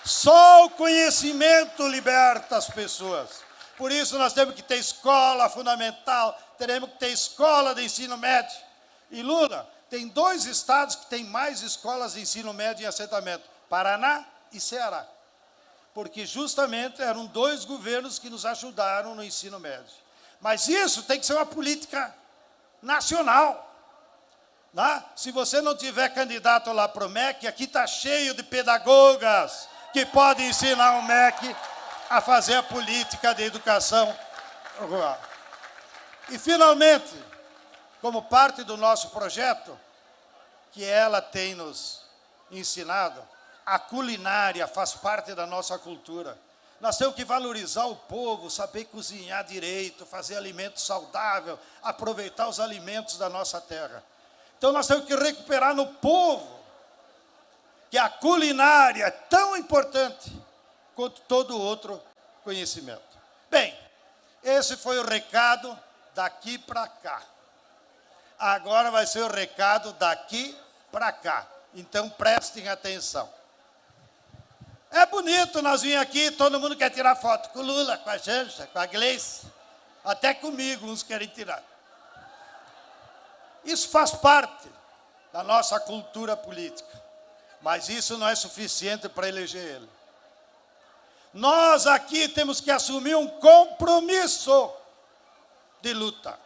[SPEAKER 8] Só o conhecimento liberta as pessoas. Por isso nós temos que ter escola fundamental, teremos que ter escola de ensino médio. E Lula, tem 2 estados que têm mais escolas de ensino médio em assentamento, Paraná e Ceará. Porque justamente eram 2 governos que nos ajudaram no ensino médio. Mas isso tem que ser uma política nacional. Né? Se você não tiver candidato lá para o MEC, aqui está cheio de pedagogas que podem ensinar o MEC a fazer a política de educação rural. E, finalmente, como parte do nosso projeto, que ela tem nos ensinado, a culinária faz parte da nossa cultura. Nós temos que valorizar o povo, saber cozinhar direito, fazer alimento saudável, aproveitar os alimentos da nossa terra. Então nós temos que recuperar no povo que a culinária é tão importante quanto todo outro conhecimento. Bem, esse foi o recado daqui para cá. Agora vai ser o recado daqui para cá. Então prestem atenção. É bonito nós vir aqui, todo mundo quer tirar foto com o Lula, com a Janja, com a Gleice. Até comigo uns querem tirar. Isso faz parte da nossa cultura política. Mas isso não é suficiente para eleger ele. Nós aqui temos que assumir um compromisso de luta,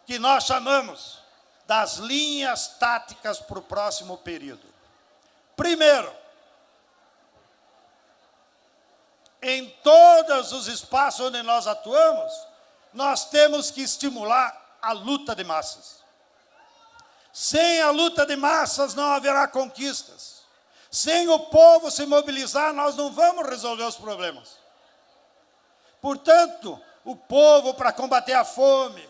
[SPEAKER 8] que nós chamamos das linhas táticas para o próximo período. Primeiro, em todos os espaços onde nós atuamos, nós temos que estimular a luta de massas. Sem a luta de massas não haverá conquistas. Sem o povo se mobilizar, nós não vamos resolver os problemas. Portanto, o povo, para combater a fome,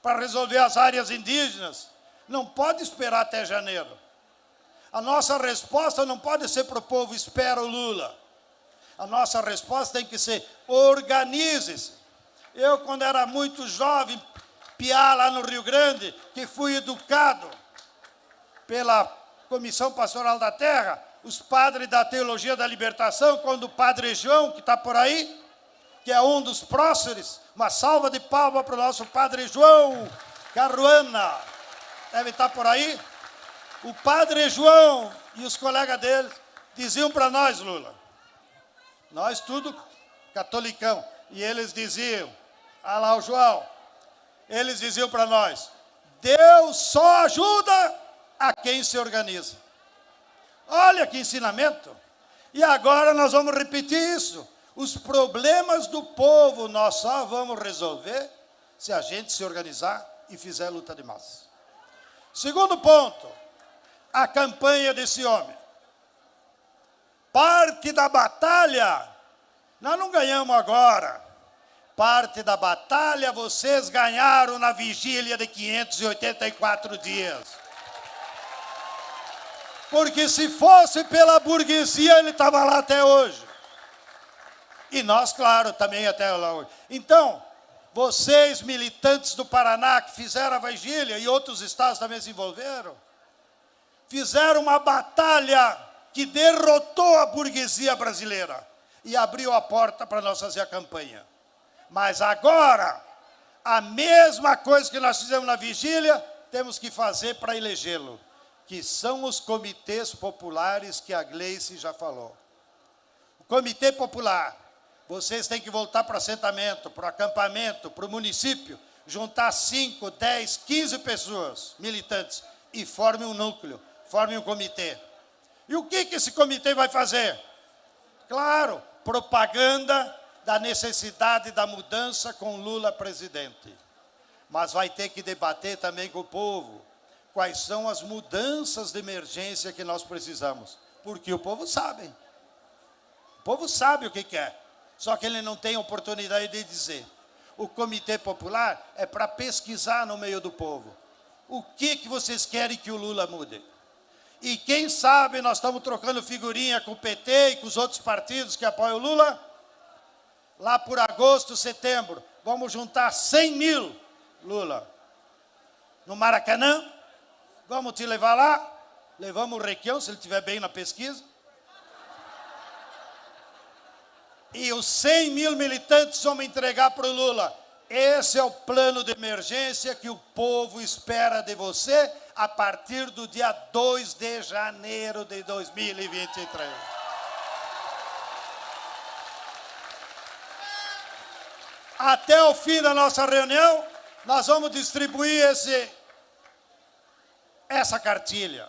[SPEAKER 8] para resolver as áreas indígenas, não pode esperar até janeiro. A nossa resposta não pode ser para o povo, espera o Lula. A nossa resposta tem que ser, organize-se. Eu, quando era muito jovem, piá lá no Rio Grande, que fui educado pela Comissão Pastoral da Terra, os padres da Teologia da Libertação, quando o Padre João, que está por aí, que é um dos próceres, uma salva de palmas para o nosso Padre João Caruana, deve estar por aí. O Padre João e os colegas dele diziam para nós, Lula, nós tudo catolicão, e eles diziam, ah lá o João, eles diziam para nós, Deus só ajuda a quem se organiza. Olha que ensinamento. E agora nós vamos repetir isso. Os problemas do povo nós só vamos resolver se a gente se organizar e fizer luta de massa. Segundo ponto, a campanha desse homem. Parte da batalha, nós não ganhamos agora. Parte da batalha vocês ganharam na vigília de 584 dias. Porque se fosse pela burguesia, ele estava lá até hoje. E nós, claro, também até lá hoje. Então, vocês, militantes do Paraná, que fizeram a vigília, e outros estados também se envolveram, fizeram uma batalha que derrotou a burguesia brasileira e abriu a porta para nós fazer a campanha. Mas agora, a mesma coisa que nós fizemos na vigília, temos que fazer para elegê-lo, que são os comitês populares que a Gleice já falou. O comitê popular, vocês têm que voltar para o assentamento, para o acampamento, para o município, juntar 5, 10, 15 pessoas, militantes, e formem um núcleo, formem um comitê. E o que esse comitê vai fazer? Claro, propaganda da necessidade da mudança com Lula presidente. Mas vai ter que debater também com o povo quais são as mudanças de emergência que nós precisamos. Porque o povo sabe. O povo sabe o que quer. Só que ele não tem oportunidade de dizer. O Comitê Popular é para pesquisar no meio do povo. O que vocês querem que o Lula mude? E quem sabe nós estamos trocando figurinha com o PT e com os outros partidos que apoiam o Lula. Lá por agosto, setembro, vamos juntar 100 mil, Lula, no Maracanã. Vamos te levar lá. Levamos o Requião, se ele estiver bem na pesquisa. E os 100 mil militantes vamos entregar para o Lula. Esse é o plano de emergência que o povo espera de você a partir do dia 2 de janeiro de 2023. Até o fim da nossa reunião, nós vamos distribuir essa cartilha.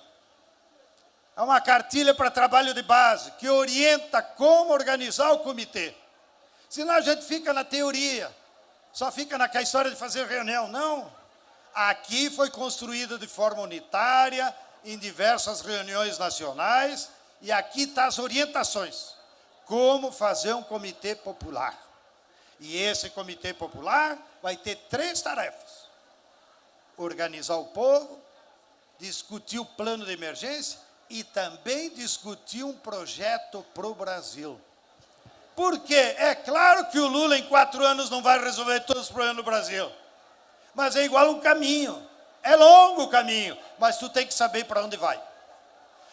[SPEAKER 8] É uma cartilha para trabalho de base, que orienta como organizar o comitê. Senão a gente fica na teoria, só fica naquela história de fazer reunião. Não. Aqui foi construída de forma unitária, em diversas reuniões nacionais, e aqui estão as orientações. Como fazer um comitê popular. E esse comitê popular vai ter 3 tarefas. Organizar o povo, discutir o plano de emergência e também discutir um projeto para o Brasil. Porque é claro que o Lula em 4 anos não vai resolver todos os problemas do Brasil. Mas é igual um caminho. É longo o caminho, mas tu tem que saber para onde vai.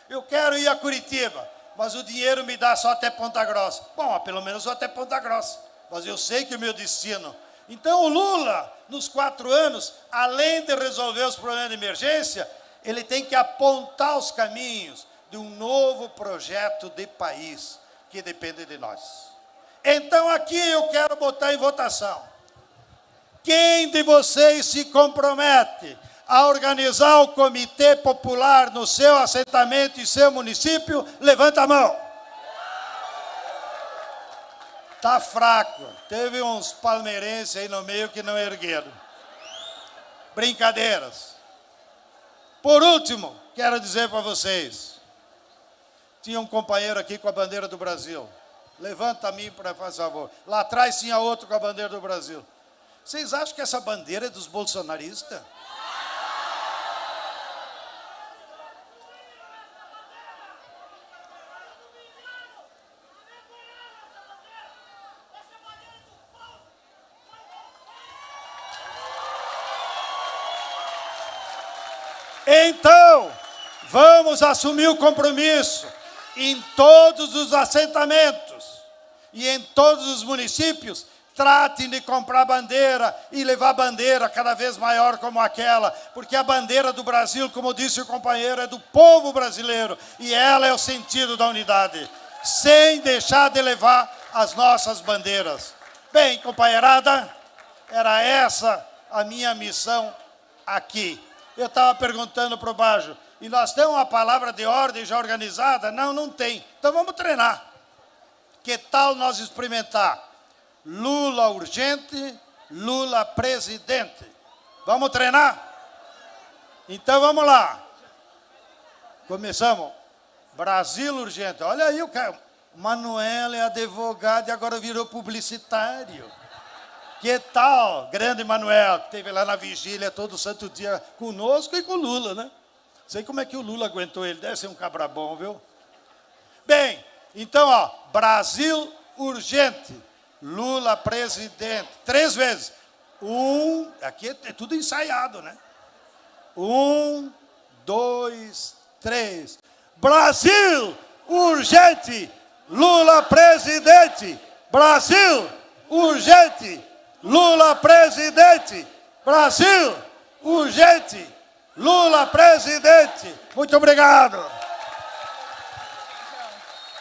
[SPEAKER 8] Eu quero ir a Curitiba, mas o dinheiro me dá só até Ponta Grossa. Bom, pelo menos só até Ponta Grossa. Mas eu sei que é o meu destino. Então o Lula, nos 4 anos, além de resolver os problemas de emergência, ele tem que apontar os caminhos de um novo projeto de país que depende de nós. Então aqui eu quero botar em votação. Quem de vocês se compromete a organizar o Comitê Popular no seu assentamento e seu município, levanta a mão. Tá fraco. Teve uns palmeirenses aí no meio que não ergueram. Brincadeiras. Por último, quero dizer para vocês. Tinha um companheiro aqui com a bandeira do Brasil. Levanta a mim, por favor. Lá atrás tinha outro com a bandeira do Brasil. Vocês acham que essa bandeira é dos bolsonaristas? Então, vamos assumir o compromisso em todos os assentamentos e em todos os municípios. Tratem de comprar bandeira e levar bandeira cada vez maior como aquela, porque a bandeira do Brasil, como disse o companheiro, é do povo brasileiro e ela é o sentido da unidade, sem deixar de levar as nossas bandeiras. Bem, companheirada, era essa a minha missão aqui. Eu estava perguntando para o Bajo, e nós temos uma palavra de ordem já organizada? Não, não tem. Então vamos treinar. Que tal nós experimentar? Lula urgente, Lula presidente. Vamos treinar? Então vamos lá. Começamos. Brasil urgente. Olha aí o cara. Manuel é advogado e agora virou publicitário. Que tal, grande Manuel, que esteve lá na vigília todo santo dia conosco e com o Lula, né? Sei como é que o Lula aguentou ele, deve ser um cabra bom, viu? Bem, então, ó, Brasil urgente, Lula presidente, 3 vezes. Aqui é tudo ensaiado, né? 1, 2, 3. Brasil urgente, Lula presidente. Brasil urgente, Lula presidente. Brasil urgente, Lula presidente. Muito obrigado.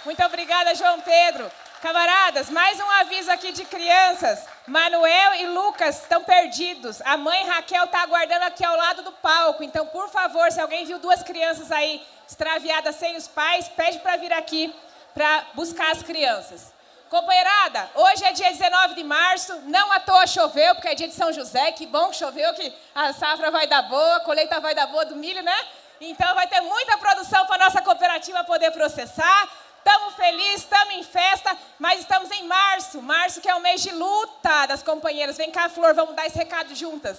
[SPEAKER 1] Muito obrigada, João Pedro. Camaradas, mais um aviso aqui de crianças. Manuel e Lucas estão perdidos. A mãe Raquel está aguardando aqui ao lado do palco. Então, por favor, se alguém viu 2 crianças aí extraviadas sem os pais, pede para vir aqui para buscar as crianças. Companheirada, hoje é dia 19 de março, não à toa choveu, porque é dia de São José, que bom que choveu, que a safra vai dar boa, a colheita vai dar boa do milho, né? Então vai ter muita produção para a nossa cooperativa poder processar. Estamos felizes, estamos em festa, mas estamos em março. Março que é o mês de luta das companheiras. Vem cá, Flor, vamos dar esse recado juntas.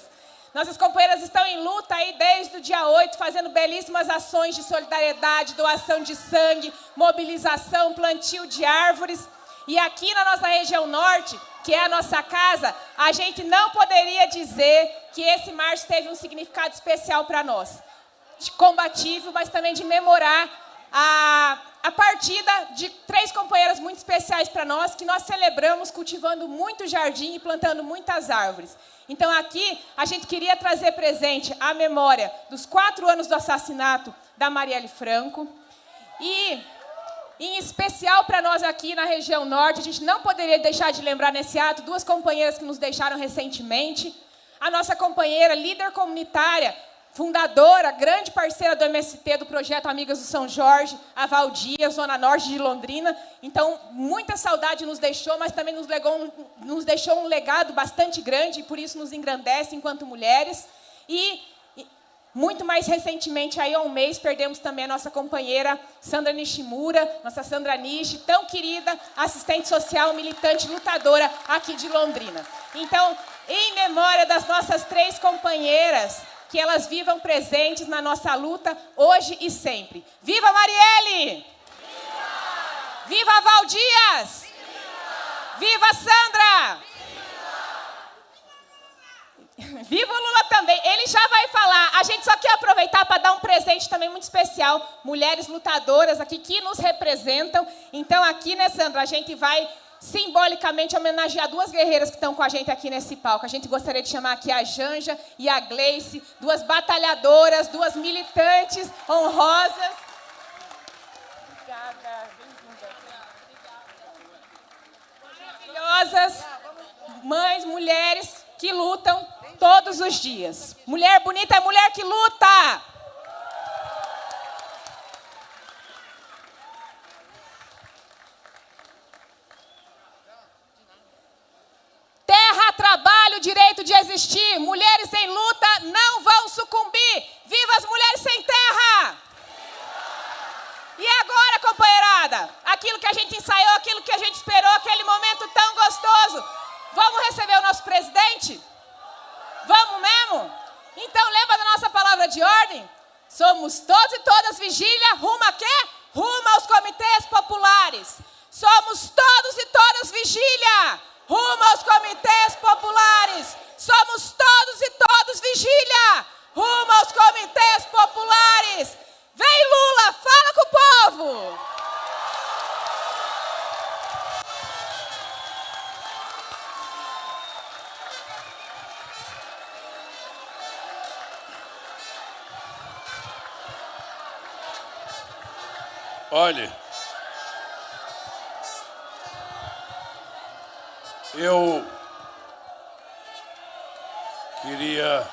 [SPEAKER 1] Nossas companheiras estão em luta aí desde o dia 8, fazendo belíssimas ações de solidariedade, doação de sangue, mobilização, plantio de árvores. E aqui na nossa região norte, que é a nossa casa, a gente não poderia dizer que esse março teve um significado especial para nós. De combativo, mas também de memorar a partida de 3 companheiras muito especiais para nós, que nós celebramos cultivando muito jardim e plantando muitas árvores. Então aqui a gente queria trazer presente a memória dos 4 anos do assassinato da Marielle Franco. E, em especial para nós aqui na região norte, a gente não poderia deixar de lembrar nesse ato 2 companheiras que nos deixaram recentemente. A nossa companheira, líder comunitária, fundadora, grande parceira do MST, do projeto Amigas do São Jorge, a Valdia, Zona Norte de Londrina. Então, muita saudade nos deixou, mas também nos deixou um legado bastante grande, e por isso nos engrandece enquanto mulheres. E, muito mais recentemente, aí há um mês, perdemos também a nossa companheira Sandra Nishimura, nossa Sandra Nishi, tão querida, assistente social, militante, lutadora aqui de Londrina. Então, em memória das nossas 3 companheiras, que elas vivam presentes na nossa luta, hoje e sempre. Viva Marielle! Viva! Viva Val Dias! Viva! Viva Sandra! Viva! Viva o Lula também! Ele já vai falar. A gente só quer aproveitar para dar um presente também muito especial. Mulheres lutadoras aqui que nos representam. Então aqui, né, Sandra, a gente vai simbolicamente homenagear 2 guerreiras que estão com a gente aqui nesse palco. A gente gostaria de chamar aqui a Janja e a Gleice, 2 batalhadoras, 2 militantes honrosas. Obrigada, bem-vinda. Maravilhosas, mães, mulheres que lutam todos os dias. Mulher bonita é mulher que luta! Terra, trabalho, direito de existir. Mulheres em luta não vão sucumbir. Viva as mulheres sem terra! E agora, companheirada? Aquilo que a gente ensaiou, aquilo que a gente esperou, aquele momento tão gostoso. Vamos receber o nosso presidente? Vamos mesmo? Então lembra da nossa palavra de ordem? Somos todos e todas vigília, rumo a quê? Rumo aos comitês populares. Somos todos e todas vigília, rumo aos comitês populares. Somos todos e todas vigília, rumo aos comitês populares. Vem Lula, fala com o povo.
[SPEAKER 7] Olhe, eu queria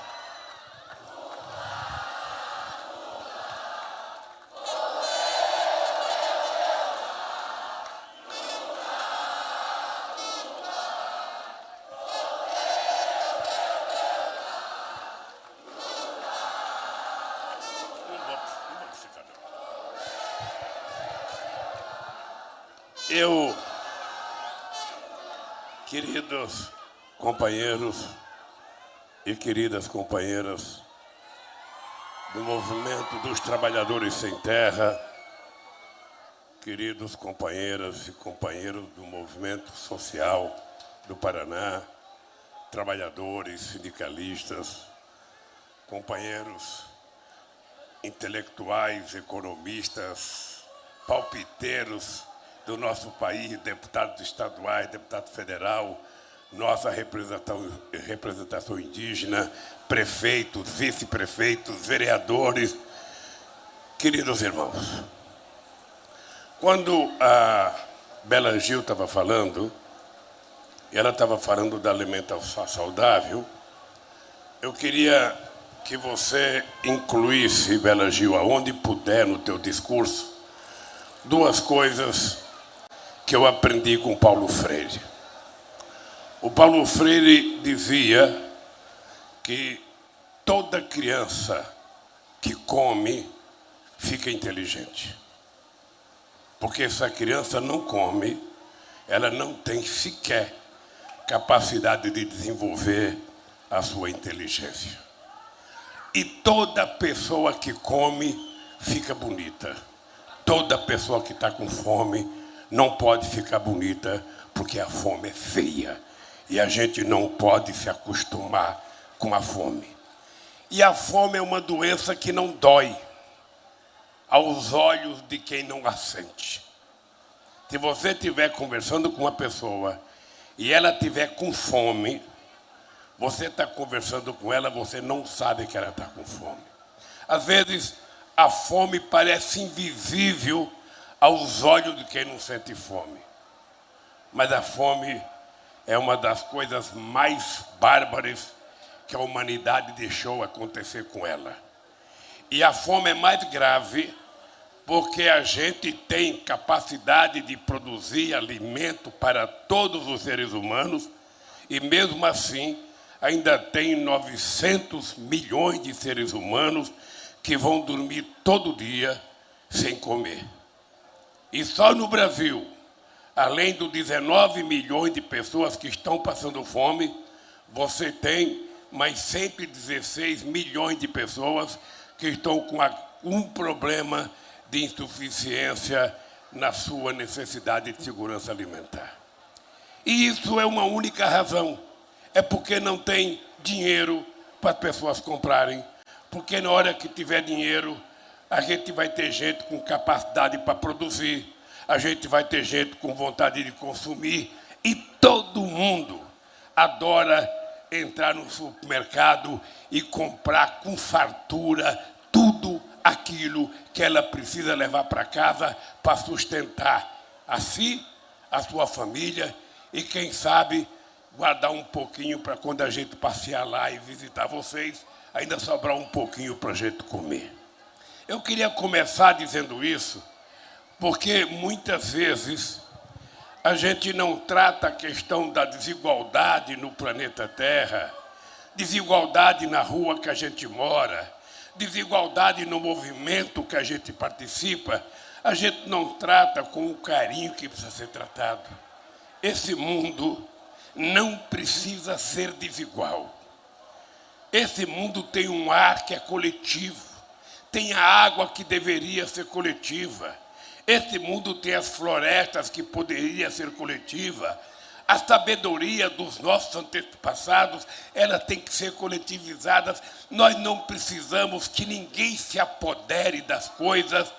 [SPEAKER 9] Queridos companheiros e queridas companheiras do Movimento dos Trabalhadores Sem Terra, queridos companheiras e companheiros do Movimento Social do Paraná, trabalhadores, sindicalistas, companheiros intelectuais, economistas, palpiteiros do nosso país, deputados estaduais, deputado federal, nossa representação indígena, prefeitos, vice-prefeitos, vereadores, queridos irmãos. Quando a Bela Gil estava falando, ela estava falando da alimentação saudável, eu queria que você incluísse, Bela Gil, aonde puder no teu discurso, duas coisas que eu aprendi com Paulo Freire. O Paulo Freire dizia que toda criança que come fica inteligente. Porque se a criança não come, ela não tem sequer capacidade de desenvolver a sua inteligência. E toda pessoa que come fica bonita. Toda pessoa que está com fome não pode ficar bonita, porque a fome é feia. E a gente não pode se acostumar com a fome. E a fome é uma doença que não dói aos olhos de quem não a sente. Se você estiver conversando com uma pessoa e ela estiver com fome, você está conversando com ela, você não sabe que ela está com fome. Às vezes, a fome parece invisível aos olhos de quem não sente fome. Mas a fome é uma das coisas mais bárbaras que a humanidade deixou acontecer com ela. E a fome é mais grave porque a gente tem capacidade de produzir alimento para todos os seres humanos e, mesmo assim, ainda tem 900 milhões de seres humanos que vão dormir todo dia sem comer. E só no Brasil, além dos 19 milhões de pessoas que estão passando fome, você tem mais 116 milhões de pessoas que estão com um problema de insuficiência na sua necessidade de segurança alimentar. E isso é uma única razão. É porque não tem dinheiro para as pessoas comprarem. Porque na hora que tiver dinheiro, a gente vai ter gente com capacidade para produzir, a gente vai ter gente com vontade de consumir, e todo mundo adora entrar no supermercado e comprar com fartura tudo aquilo que ela precisa levar para casa para sustentar a si, a sua família e, quem sabe, guardar um pouquinho para quando a gente passear lá e visitar vocês, ainda sobrar um pouquinho para a gente comer. Eu queria começar dizendo isso porque muitas vezes a gente não trata a questão da desigualdade no planeta Terra, desigualdade na rua que a gente mora, desigualdade no movimento que a gente participa, a gente não trata com o carinho que precisa ser tratado. Esse mundo não precisa ser desigual. Esse mundo tem um ar que é coletivo, tem a água que deveria ser coletiva. Esse mundo tem as florestas que poderia ser coletiva. A sabedoria dos nossos antepassados, ela tem que ser coletivizada. Nós não precisamos que ninguém se apodere das coisas,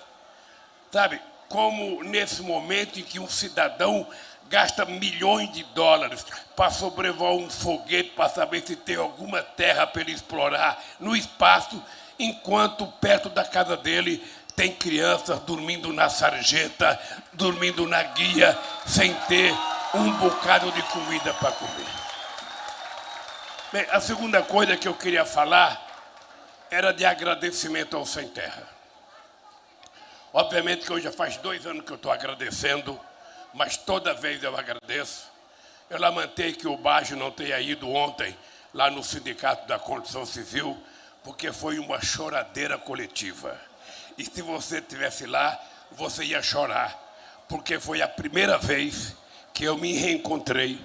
[SPEAKER 9] sabe? Como nesse momento em que um cidadão gasta milhões de dólares para sobrevoar um foguete para saber se tem alguma terra para ele explorar no espaço, enquanto perto da casa dele tem crianças dormindo na sarjeta, dormindo na guia, sem ter um bocado de comida para comer. Bem, a segunda coisa que eu queria falar era de agradecimento ao Sem Terra. Obviamente que hoje já faz 2 anos que eu estou agradecendo, mas toda vez eu agradeço. Eu lamentei que o Baggio não tenha ido ontem lá no Sindicato da Construção Civil, porque foi uma choradeira coletiva. E se você estivesse lá, você ia chorar, porque foi a primeira vez que eu me reencontrei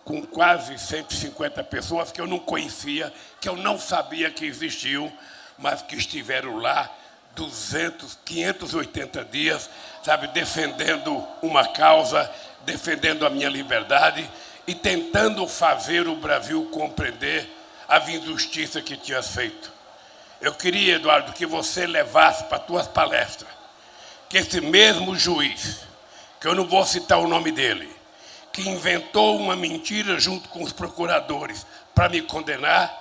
[SPEAKER 9] com quase 150 pessoas que eu não conhecia, que eu não sabia que existiam, mas que estiveram lá 580 dias, sabe, defendendo uma causa, defendendo a minha liberdade e tentando fazer o Brasil compreender a injustiça que tinha feito. Eu queria, Eduardo, que você levasse para as tuas palestras que esse mesmo juiz, que eu não vou citar o nome dele, que inventou uma mentira junto com os procuradores para me condenar,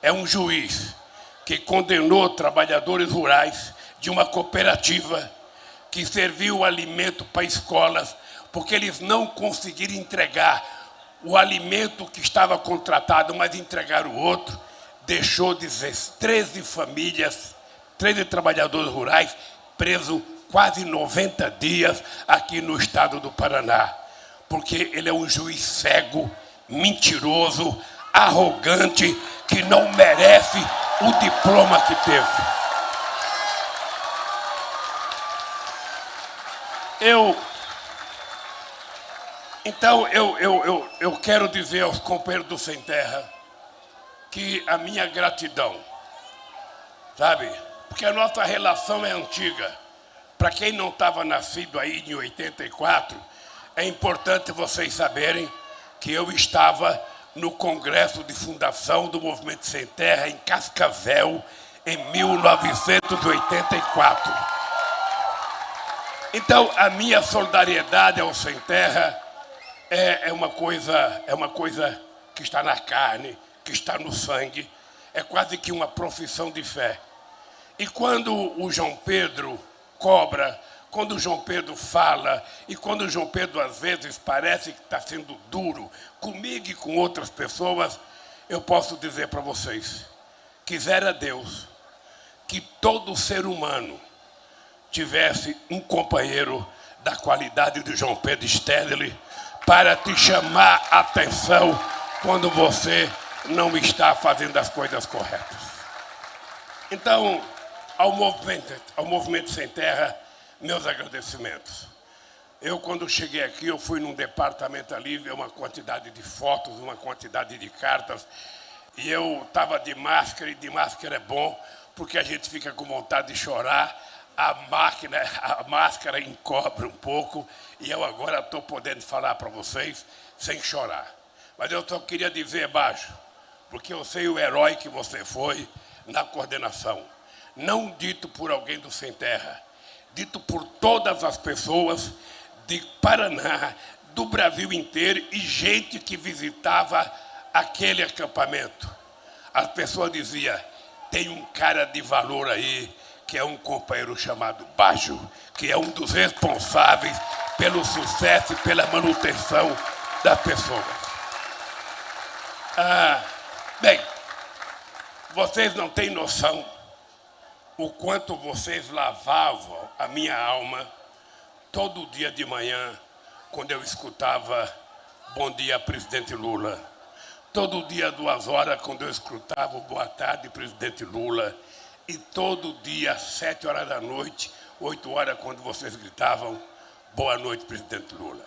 [SPEAKER 9] é um juiz que condenou trabalhadores rurais de uma cooperativa que serviu alimento para escolas, porque eles não conseguiram entregar o alimento que estava contratado, mas entregaram o outro, deixou 13 famílias, 13 trabalhadores rurais presos quase 90 dias aqui no estado do Paraná, porque ele é um juiz cego, mentiroso, arrogante, que não merece o diploma que teve. Então, eu quero dizer aos companheiros do Sem Terra que a minha gratidão, sabe? Porque a nossa relação é antiga. Para quem não estava nascido aí em 84, é importante vocês saberem que eu estava no Congresso de Fundação do Movimento Sem Terra, em Cascavel, em 1984. Então, a minha solidariedade ao Sem Terra é uma coisa que está na carne, que está no sangue, é quase que uma profissão de fé. E quando o João Pedro cobra, quando o João Pedro fala, e quando o João Pedro às vezes parece que está sendo duro comigo e com outras pessoas, eu posso dizer para vocês, quisera Deus que todo ser humano tivesse um companheiro da qualidade de João Pedro Stedley para te chamar a atenção quando você não está fazendo as coisas corretas. Então, ao Movimento Sem Terra, meus agradecimentos. Eu, quando cheguei aqui, eu fui num departamento ali, ver uma quantidade de fotos, uma quantidade de cartas, e eu estava de máscara, e de máscara é bom, porque a gente fica com vontade de chorar, a máscara encobre um pouco, e eu agora estou podendo falar para vocês sem chorar. Mas eu só queria dizer, Bajo, porque eu sei o herói que você foi na coordenação. Não dito por alguém do Sem Terra, dito por todas as pessoas de Paraná, do Brasil inteiro e gente que visitava aquele acampamento. As pessoas diziam, tem um cara de valor aí, que é um companheiro chamado Bajo, que é um dos responsáveis pelo sucesso e pela manutenção das pessoas. Bem, vocês não têm noção o quanto vocês lavavam a minha alma todo dia de manhã, quando eu escutava Bom Dia, Presidente Lula. Todo dia, 2 horas, quando eu escutava Boa Tarde, Presidente Lula. E todo dia, às 7 horas da noite, 8 horas, quando vocês gritavam Boa Noite, Presidente Lula.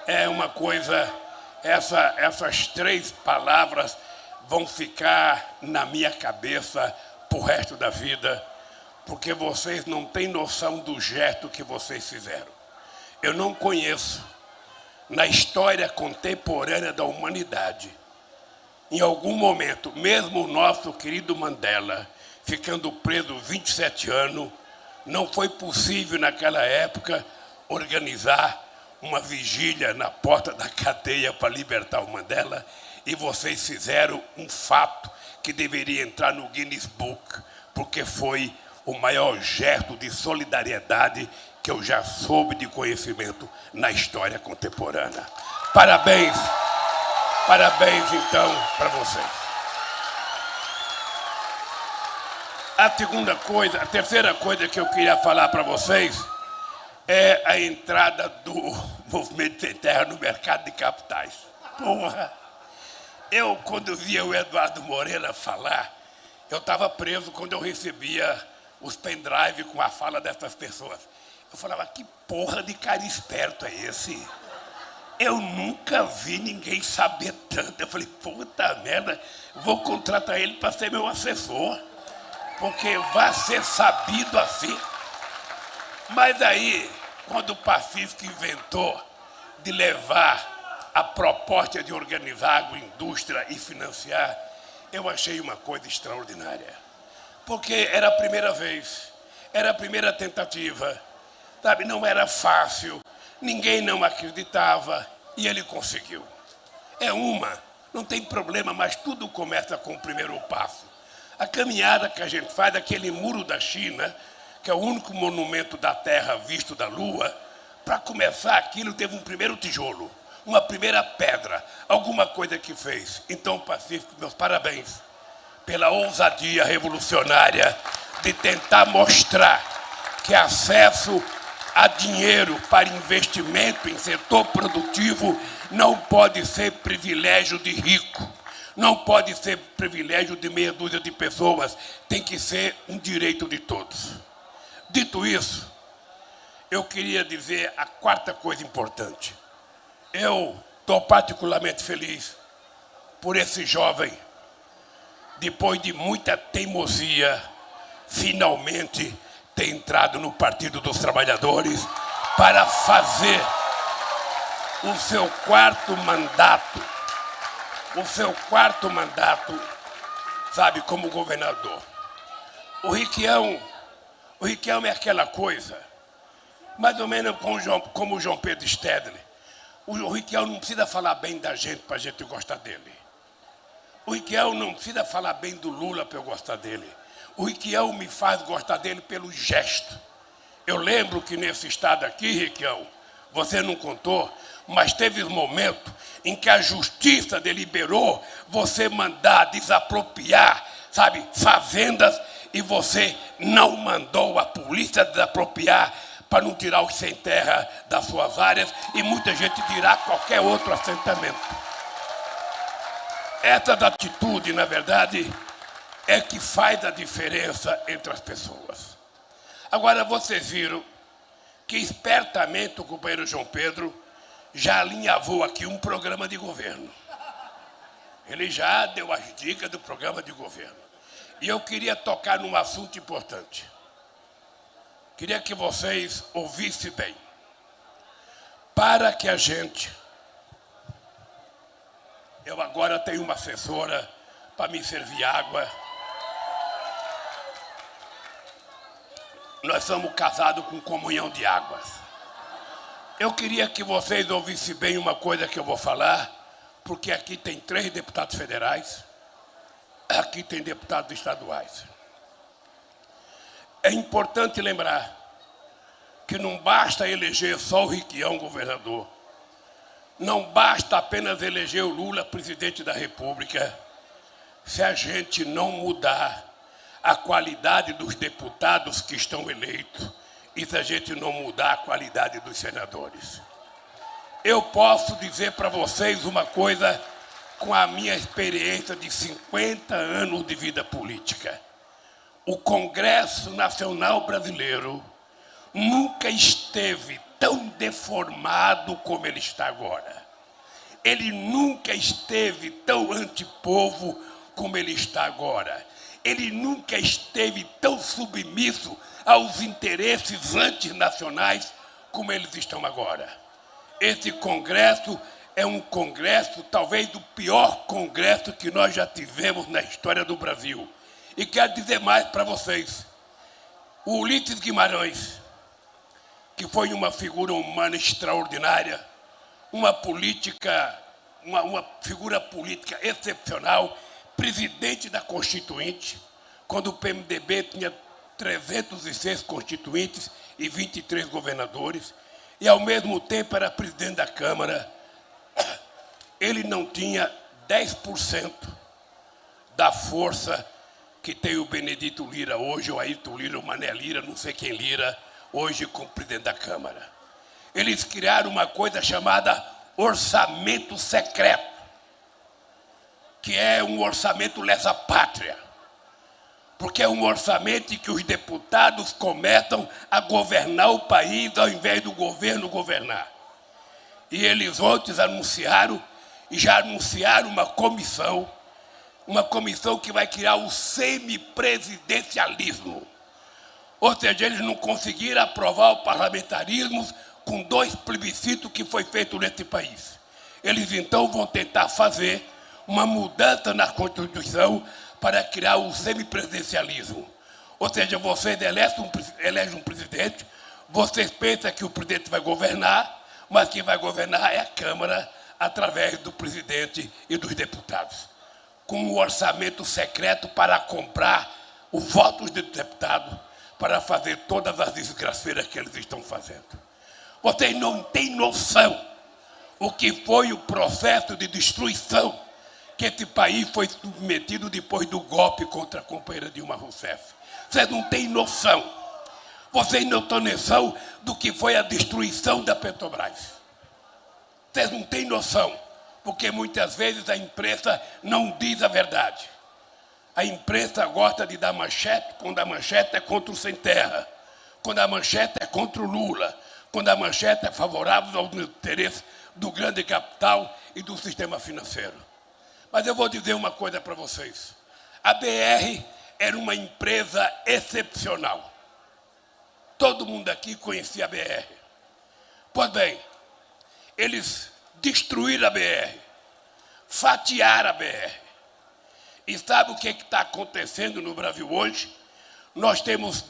[SPEAKER 9] É uma coisa, essas 3 palavras vão ficar na minha cabeça pro resto da vida, porque vocês não têm noção do gesto que vocês fizeram. Eu não conheço, na história contemporânea da humanidade, em algum momento, mesmo o nosso querido Mandela, ficando preso 27 anos, não foi possível naquela época organizar uma vigília na porta da cadeia para libertar o Mandela, e vocês fizeram um fato que deveria entrar no Guinness Book, porque foi o maior gesto de solidariedade que eu já soube de conhecimento na história contemporânea. Parabéns, então, para vocês. A terceira coisa que eu queria falar para vocês é a entrada do Movimento Sem Terra no mercado de capitais. Porra! Eu, quando via o Eduardo Moreira falar, eu estava preso quando eu recebia os pendrive com a fala dessas pessoas. Eu falava, que porra de cara esperto é esse? Eu nunca vi ninguém saber tanto. Eu falei, puta merda, vou contratar ele para ser meu assessor, porque vai ser sabido assim. Mas aí, quando o Pacífico inventou de levar a proposta de organizar a agroindústria e financiar, eu achei uma coisa extraordinária. Porque era a primeira vez, era a primeira tentativa, sabe? Não era fácil, ninguém não acreditava e ele conseguiu. Não tem problema, mas tudo começa com o primeiro passo. A caminhada que a gente faz, aquele muro da China, que é o único monumento da Terra visto da Lua, para começar aquilo teve um primeiro tijolo, uma primeira pedra, alguma coisa que fez. Então, Pacífico, meus parabéns pela ousadia revolucionária de tentar mostrar que acesso a dinheiro para investimento em setor produtivo não pode ser privilégio de rico, não pode ser privilégio de meia dúzia de pessoas, tem que ser um direito de todos. Dito isso, eu queria dizer a quarta coisa importante. Eu estou particularmente feliz por esse jovem, depois de muita teimosia, finalmente ter entrado no Partido dos Trabalhadores para fazer o seu quarto mandato, sabe, como governador. O Riquião é aquela coisa, mais ou menos como o João Pedro Stedley. O Riquião não precisa falar bem da gente para a gente gostar dele. O Riquião não precisa falar bem do Lula para eu gostar dele. O Riquião me faz gostar dele pelo gesto. Eu lembro que nesse estado aqui, Riquião, você não contou, mas teve um momento em que a justiça deliberou você mandar desapropriar, sabe, fazendas, e você não mandou a polícia desapropriar para não tirar os sem terra das suas áreas, e muita gente dirá qualquer outro assentamento. Essa atitude, na verdade, é que faz a diferença entre as pessoas. Agora, vocês viram que espertamente o companheiro João Pedro já alinhavou aqui um programa de governo. Ele já deu as dicas do programa de governo. E eu queria tocar num assunto importante. Queria que vocês ouvissem bem. Para que a gente... Eu agora tenho uma assessora para me servir água. Nós somos casados com comunhão de águas. Eu queria que vocês ouvissem bem uma coisa que eu vou falar, porque aqui tem 3 deputados federais, aqui tem deputados estaduais. É importante lembrar que não basta eleger só o Riquião governador, não basta apenas eleger o Lula presidente da República, se a gente não mudar a qualidade dos deputados que estão eleitos e se a gente não mudar a qualidade dos senadores. Eu posso dizer para vocês uma coisa com a minha experiência de 50 anos de vida política. O Congresso Nacional Brasileiro nunca esteve tão deformado como ele está agora. Ele nunca esteve tão antipovo como ele está agora. Ele nunca esteve tão submisso aos interesses antinacionais como eles estão agora. Esse Congresso é um Congresso, talvez o pior Congresso que nós já tivemos na história do Brasil. E quero dizer mais para vocês. O Ulisses Guimarães, que foi uma figura humana extraordinária, uma figura política excepcional, presidente da Constituinte, quando o PMDB tinha 306 constituintes e 23 governadores, e ao mesmo tempo era presidente da Câmara. Ele não tinha 10% da força que tem o Benedito Lira hoje, ou Ayrton Lira, ou Mané Lira, não sei quem Lira, hoje como presidente da Câmara. Eles criaram uma coisa chamada orçamento secreto, que é um orçamento lesa-pátria. porque é um orçamento em que os deputados começam a governar o país ao invés do governo governar. E eles ontem anunciaram, e já anunciaram uma comissão que vai criar o semipresidencialismo. Ou seja, eles não conseguiram aprovar o parlamentarismo com 2 plebiscitos que foi feito nesse país. Eles então vão tentar fazer uma mudança na Constituição para criar o semipresidencialismo. Ou seja, vocês elegem um presidente, vocês pensam que o presidente vai governar, mas quem vai governar é a Câmara, através do presidente e dos deputados, com um orçamento secreto para comprar os votos do deputado, para fazer todas as desgraceiras que eles estão fazendo. Vocês não têm noção o que foi o processo de destruição que esse país foi submetido depois do golpe contra a companheira Dilma Rousseff. Vocês não têm noção. Vocês não têm noção do que foi a destruição da Petrobras. Vocês não têm noção, porque muitas vezes a imprensa não diz a verdade. A imprensa gosta de dar manchete quando a manchete é contra o Sem Terra, quando a manchete é contra o Lula, quando a manchete é favorável aos interesses do grande capital e do sistema financeiro. Mas eu vou dizer uma coisa para vocês. A BR era uma empresa excepcional. Todo mundo aqui conhecia a BR. Pois bem, eles destruíram a BR, fatiaram a BR. E sabe o que está acontecendo no Brasil hoje? Nós temos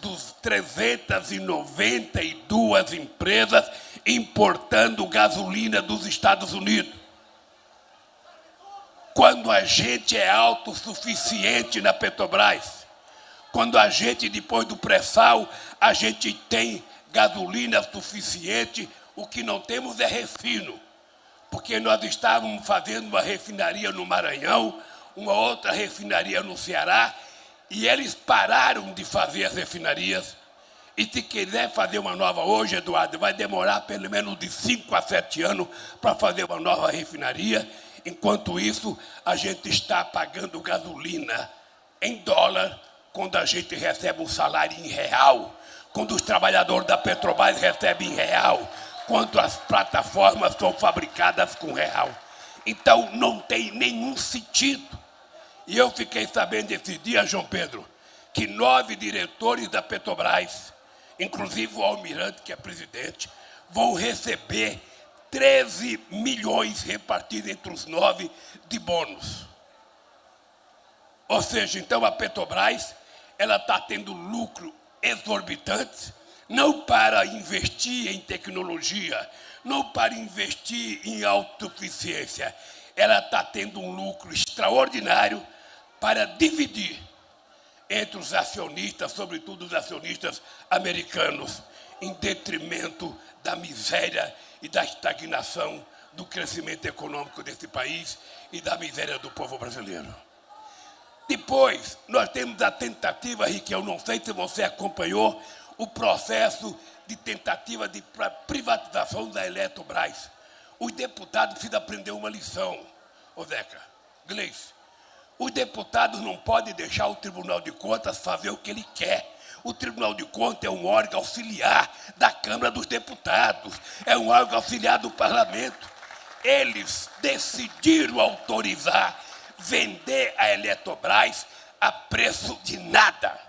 [SPEAKER 9] 392 empresas importando gasolina dos Estados Unidos. Quando a gente é autossuficiente na Petrobras, quando a gente, depois do pré-sal, a gente tem gasolina suficiente, o que não temos é refino. Porque nós estávamos fazendo uma refinaria no Maranhão, uma outra refinaria no Ceará, e eles pararam de fazer as refinarias. E se quiser fazer uma nova hoje, Eduardo, vai demorar pelo menos de 5 a 7 anos para fazer uma nova refinaria. Enquanto isso, a gente está pagando gasolina em dólar, quando a gente recebe um salário em real, quando os trabalhadores da Petrobras recebem em real, quando as plataformas são fabricadas com real. Então, não tem nenhum sentido. E eu fiquei sabendo esse dia, João Pedro, que 9 diretores da Petrobras, inclusive o almirante, que é presidente, vão receber 13 milhões repartidos entre os 9 de bônus. Ou seja, então a Petrobras ela está tendo lucro exorbitante, não para investir em tecnologia, não para investir em autossuficiência. Ela está tendo um lucro extraordinário para dividir entre os acionistas, sobretudo os acionistas americanos, em detrimento da miséria e da estagnação do crescimento econômico desse país e da miséria do povo brasileiro. Depois, nós temos a tentativa, Rick, eu não sei se você acompanhou, o processo de tentativa de privatização da Eletrobras. Os deputados precisam aprender uma lição, ô Zeca, Gleice. Os deputados não podem deixar o Tribunal de Contas fazer o que ele quer. O Tribunal de Contas é um órgão auxiliar da Câmara dos Deputados, é um órgão auxiliar do Parlamento. Eles decidiram autorizar vender a Eletrobras a preço de nada.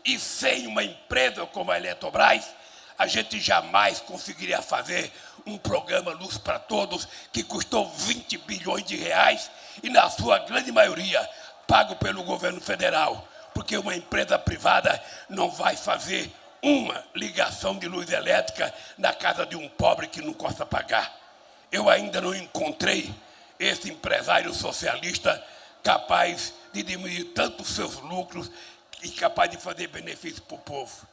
[SPEAKER 9] E sem uma empresa como a Eletrobras, a gente jamais conseguiria fazer um programa Luz para Todos que custou 20 bilhões de reais e, na sua grande maioria, pago pelo governo federal. Porque uma empresa privada não vai fazer uma ligação de luz elétrica na casa de um pobre que não possa pagar. Eu ainda não encontrei esse empresário socialista capaz de diminuir tanto os seus lucros e capaz de fazer benefício para o povo.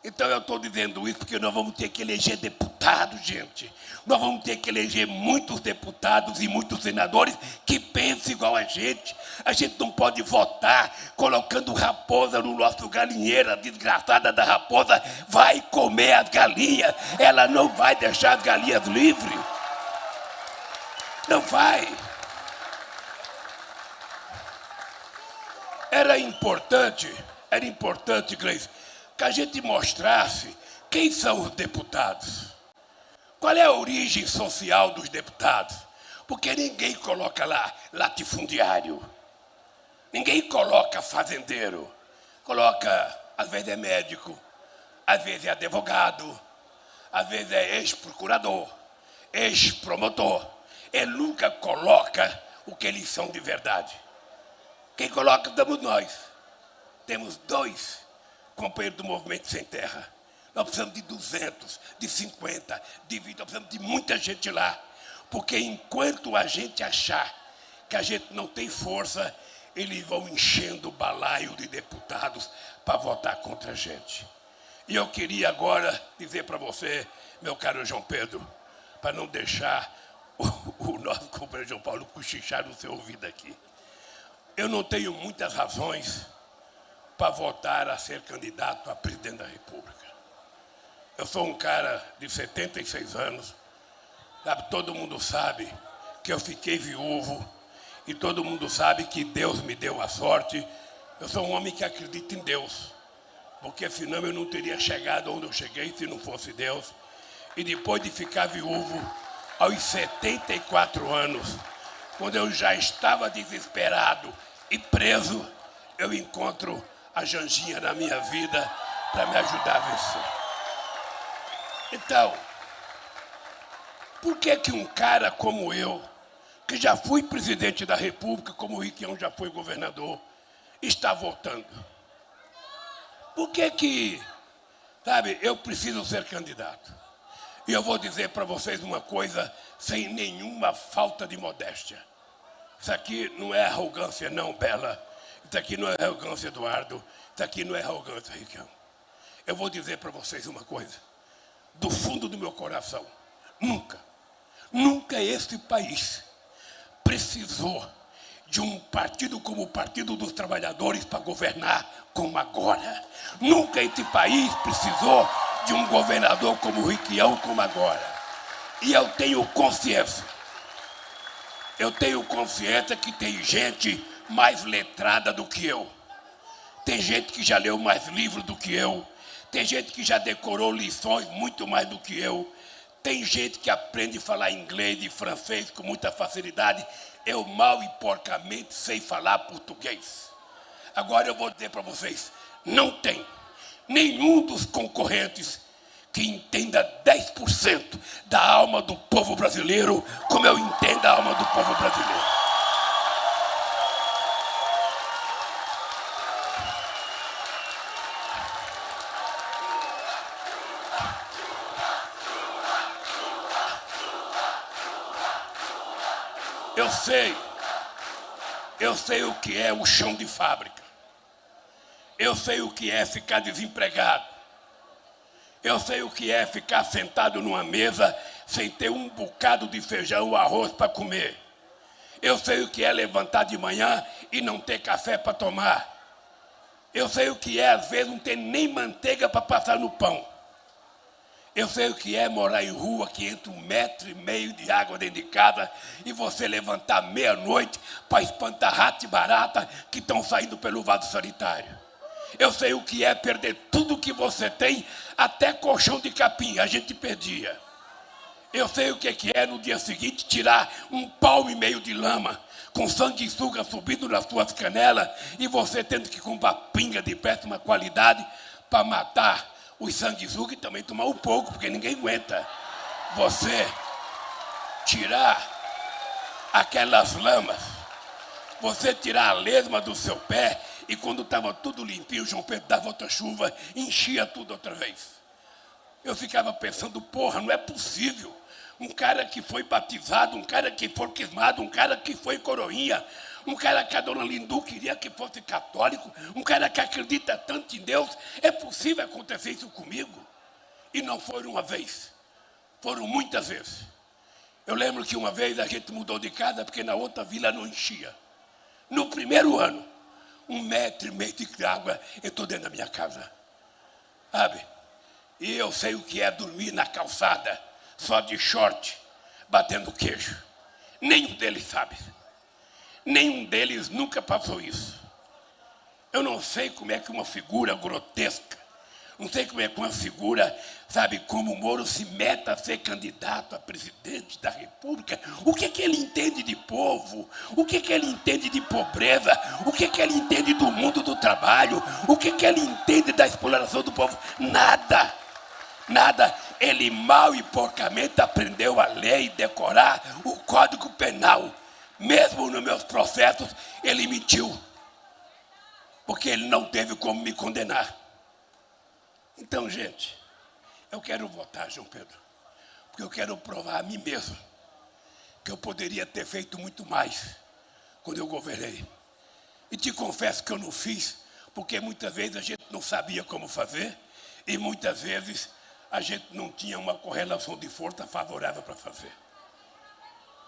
[SPEAKER 9] Então eu estou dizendo isso porque nós vamos ter que eleger deputados, gente. Nós vamos ter que eleger muitos deputados e muitos senadores que pensem igual a gente. A gente não pode votar colocando raposa no nosso galinheiro. A desgraçada da raposa vai comer as galinhas. Ela não vai deixar as galinhas livres. Não vai. Era importante era importante, Gleice, que a gente mostrasse quem são os deputados. Qual é a origem social dos deputados? Porque ninguém coloca lá latifundiário. Ninguém coloca fazendeiro. Coloca, às vezes é médico, às vezes é advogado, às vezes é ex-procurador, ex-promotor. Ele nunca coloca o que eles são de verdade. Quem coloca somos nós. Temos 2 companheiros do Movimento Sem Terra. Nós precisamos de 200, de 50, de 20, nós precisamos de muita gente lá. Porque enquanto a gente achar que a gente não tem força, eles vão enchendo o balaio de deputados para votar contra a gente. E eu queria agora dizer para você, meu caro João Pedro, para não deixar o nosso companheiro João Paulo cochichar no seu ouvido aqui. Eu não tenho muitas razões para votar a ser candidato a presidente da República. Eu sou um cara de 76 anos, sabe? Todo mundo sabe que eu fiquei viúvo e todo mundo sabe que Deus me deu a sorte. Eu sou um homem que acredita em Deus, porque senão eu não teria chegado onde eu cheguei se não fosse Deus. E depois de ficar viúvo, aos 74 anos, quando eu já estava desesperado e preso, eu encontro a Janjinha na minha vida para me ajudar a vencer. Então, por que um cara como eu, que já fui presidente da República, como o Riquião já foi governador, está votando? Por que, sabe, eu preciso ser candidato? E eu vou dizer para vocês uma coisa sem nenhuma falta de modéstia. Isso aqui não é arrogância não, Bela. Isso aqui não é arrogância, Eduardo. Isso aqui não é arrogância, Riquião. Eu vou dizer para vocês uma coisa. Do fundo do meu coração, nunca esse país precisou de um partido como o Partido dos Trabalhadores para governar como agora. Nunca esse país precisou de um governador como o Riquião como agora. E eu tenho consciência que tem gente mais letrada do que eu. Tem gente que já leu mais livros do que eu. Tem gente que já decorou lições muito mais do que eu. Tem gente que aprende a falar inglês e francês com muita facilidade. Eu mal e porcamente sei falar português. Agora eu vou dizer para vocês, não tem nenhum dos concorrentes que entenda 10% da alma do povo brasileiro como eu entendo a alma do povo brasileiro. Eu sei o que é o chão de fábrica. Eu sei o que é ficar desempregado. Eu sei o que é ficar sentado numa mesa sem ter um bocado de feijão ou arroz para comer. Eu sei o que é levantar de manhã e não ter café para tomar. Eu sei o que é, às vezes, não ter nem manteiga para passar no pão. Eu sei o que é morar em rua que entra 1,5 metro de água dentro de casa e você levantar meia-noite para espantar rato e barata que estão saindo pelo vaso sanitário. Eu sei o que é perder tudo que você tem, até colchão de capim, a gente perdia. Eu sei o que é no dia seguinte tirar 1,5 palmo de lama, com sanguessuga subindo nas suas canelas e você tendo que comprar pinga de péssima qualidade para matar os sanguessuga e também tomar um pouco, porque ninguém aguenta. Você tirar aquelas lamas, você tirar a lesma do seu pé e quando estava tudo limpinho, o João Pedro dava outra chuva e enchia tudo outra vez. Eu ficava pensando, porra, não é possível. Um cara que foi batizado, um cara que foi crismado, um cara que foi coroinha, um cara que a dona Lindu queria que fosse católico, um cara que acredita tanto em Deus, é possível acontecer isso comigo? E não foi uma vez, foram muitas vezes. Eu lembro que uma vez a gente mudou de casa porque na outra vila não enchia. No primeiro ano, 1,5 metro de água entrou dentro da minha casa. Sabe? E eu sei o que é dormir na calçada, só de short, batendo queijo. Nenhum deles sabe. Nenhum deles nunca passou isso. Eu não sei como é que uma figura grotesca, não sei como é que uma figura, sabe, como o Moro se mete a ser candidato a presidente da República. O que é que ele entende de povo? O que é que ele entende de pobreza? O que é que ele entende do mundo do trabalho? O que é que ele entende da exploração do povo? Nada. Nada. Ele mal e porcamente aprendeu a ler e decorar o Código Penal. Mesmo nos meus processos, ele mentiu. Porque ele não teve como me condenar. Então, gente, eu quero votar, João Pedro, porque eu quero provar a mim mesmo que eu poderia ter feito muito mais quando eu governei. E te confesso que eu não fiz, porque muitas vezes a gente não sabia como fazer e muitas vezes a gente não tinha uma correlação de força favorável para fazer.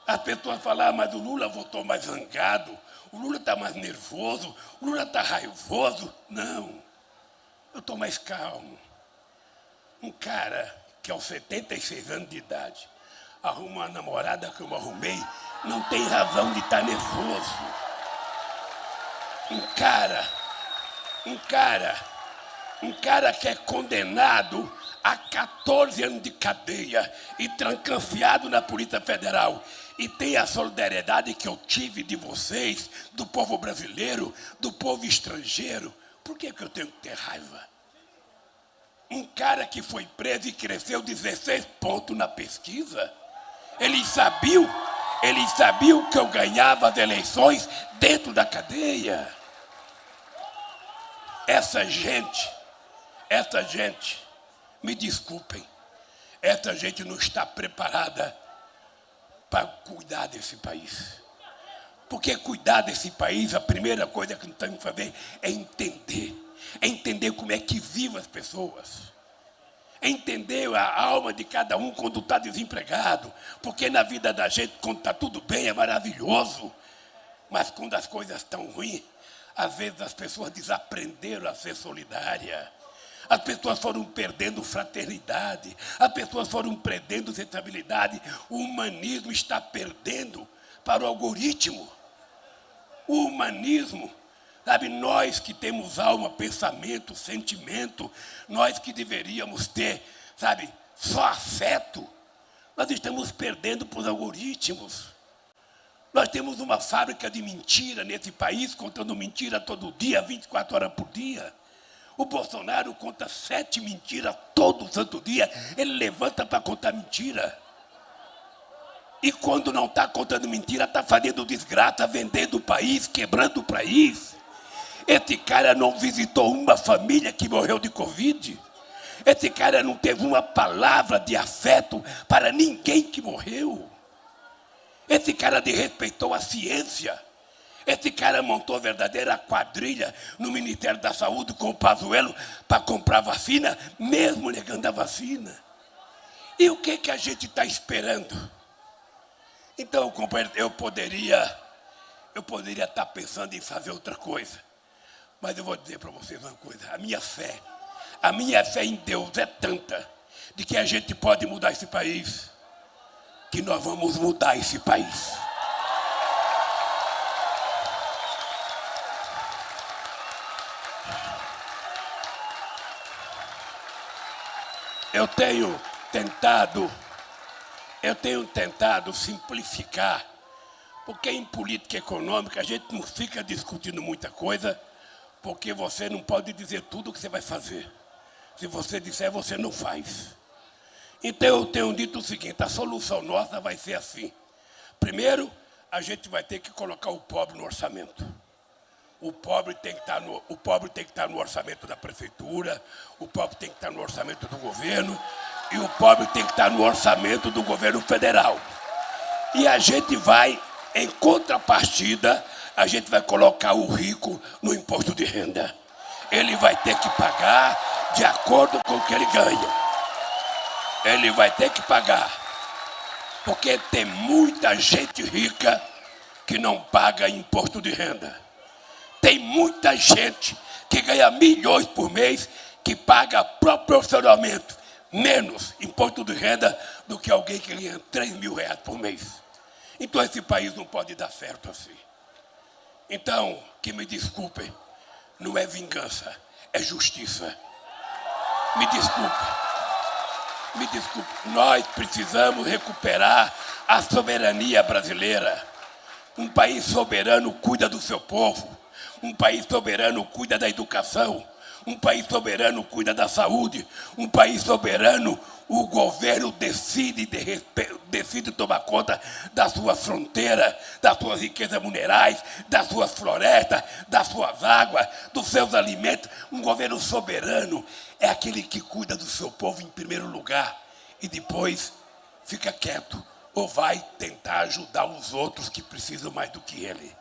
[SPEAKER 9] As pessoas falam, mas o Lula votou mais zangado, o Lula está mais nervoso, o Lula está raivoso. Não, eu estou mais calmo. Um cara que aos 76 anos de idade arruma uma namorada que eu arrumei, não tem razão de estar nervoso. Um cara que é condenado a 14 anos de cadeia e trancafiado na Polícia Federal e tem a solidariedade que eu tive de vocês, do povo brasileiro, do povo estrangeiro. Por que eu tenho que ter raiva? Um cara que foi preso e cresceu 16 pontos na pesquisa, eles sabiam que eu ganhava as eleições dentro da cadeia. Essa gente, me desculpem, essa gente não está preparada para cuidar desse país. Porque cuidar desse país, a primeira coisa que nós temos que fazer é entender como é que vivem as pessoas. É entender a alma de cada um quando está desempregado. Porque na vida da gente, quando está tudo bem, é maravilhoso. Mas quando as coisas estão ruins, às vezes as pessoas desaprenderam a ser solidárias. As pessoas foram perdendo fraternidade. As pessoas foram perdendo sensibilidade. O humanismo está perdendo para o algoritmo. O humanismo, sabe, nós que temos alma, pensamento, sentimento, nós que deveríamos ter, sabe, só afeto, nós estamos perdendo para os algoritmos. Nós temos uma fábrica de mentira nesse país, contando mentira todo dia, 24 horas por dia. O Bolsonaro conta 7 mentiras todo santo dia. Ele levanta para contar mentira. E quando não está contando mentira, está fazendo desgraça, vendendo o país, quebrando o país. Esse cara não visitou uma família que morreu de Covid. Esse cara não teve uma palavra de afeto para ninguém que morreu. Esse cara desrespeitou a ciência. Esse cara montou a verdadeira quadrilha no Ministério da Saúde com o Pazuello para comprar vacina, mesmo negando a vacina. E o que a gente está esperando? Então, companheiro, eu poderia estar pensando em fazer outra coisa. Mas eu vou dizer para vocês uma coisa. A minha fé em Deus é tanta de que a gente pode mudar esse país, que nós vamos mudar esse país. Eu tenho tentado simplificar, porque em política econômica a gente não fica discutindo muita coisa, porque você não pode dizer tudo o que você vai fazer. Se você disser, você não faz. Então eu tenho dito o seguinte, a solução nossa vai ser assim. Primeiro, a gente vai ter que colocar o pobre no orçamento. O pobre tem que estar no orçamento da prefeitura, o pobre tem que estar no orçamento do governo e o pobre tem que estar no orçamento do governo federal. E a gente vai, em contrapartida, a gente vai colocar o rico no imposto de renda. Ele vai ter que pagar de acordo com o que ele ganha. Ele vai ter que pagar, porque tem muita gente rica que não paga imposto de renda. Tem muita gente que ganha milhões por mês que paga proporcionalmente menos imposto de renda do que alguém que ganha 3 mil reais por mês. Então esse país não pode dar certo assim. Então, que me desculpem, não é vingança, é justiça. Me desculpe. Nós precisamos recuperar a soberania brasileira. Um país soberano cuida do seu povo. Um país soberano cuida da educação. Um país soberano cuida da saúde. Um país soberano, o governo decide tomar conta da sua fronteira, das suas riquezas minerais, das suas florestas, das suas águas, dos seus alimentos. Um governo soberano é aquele que cuida do seu povo em primeiro lugar e depois fica quieto ou vai tentar ajudar os outros que precisam mais do que ele.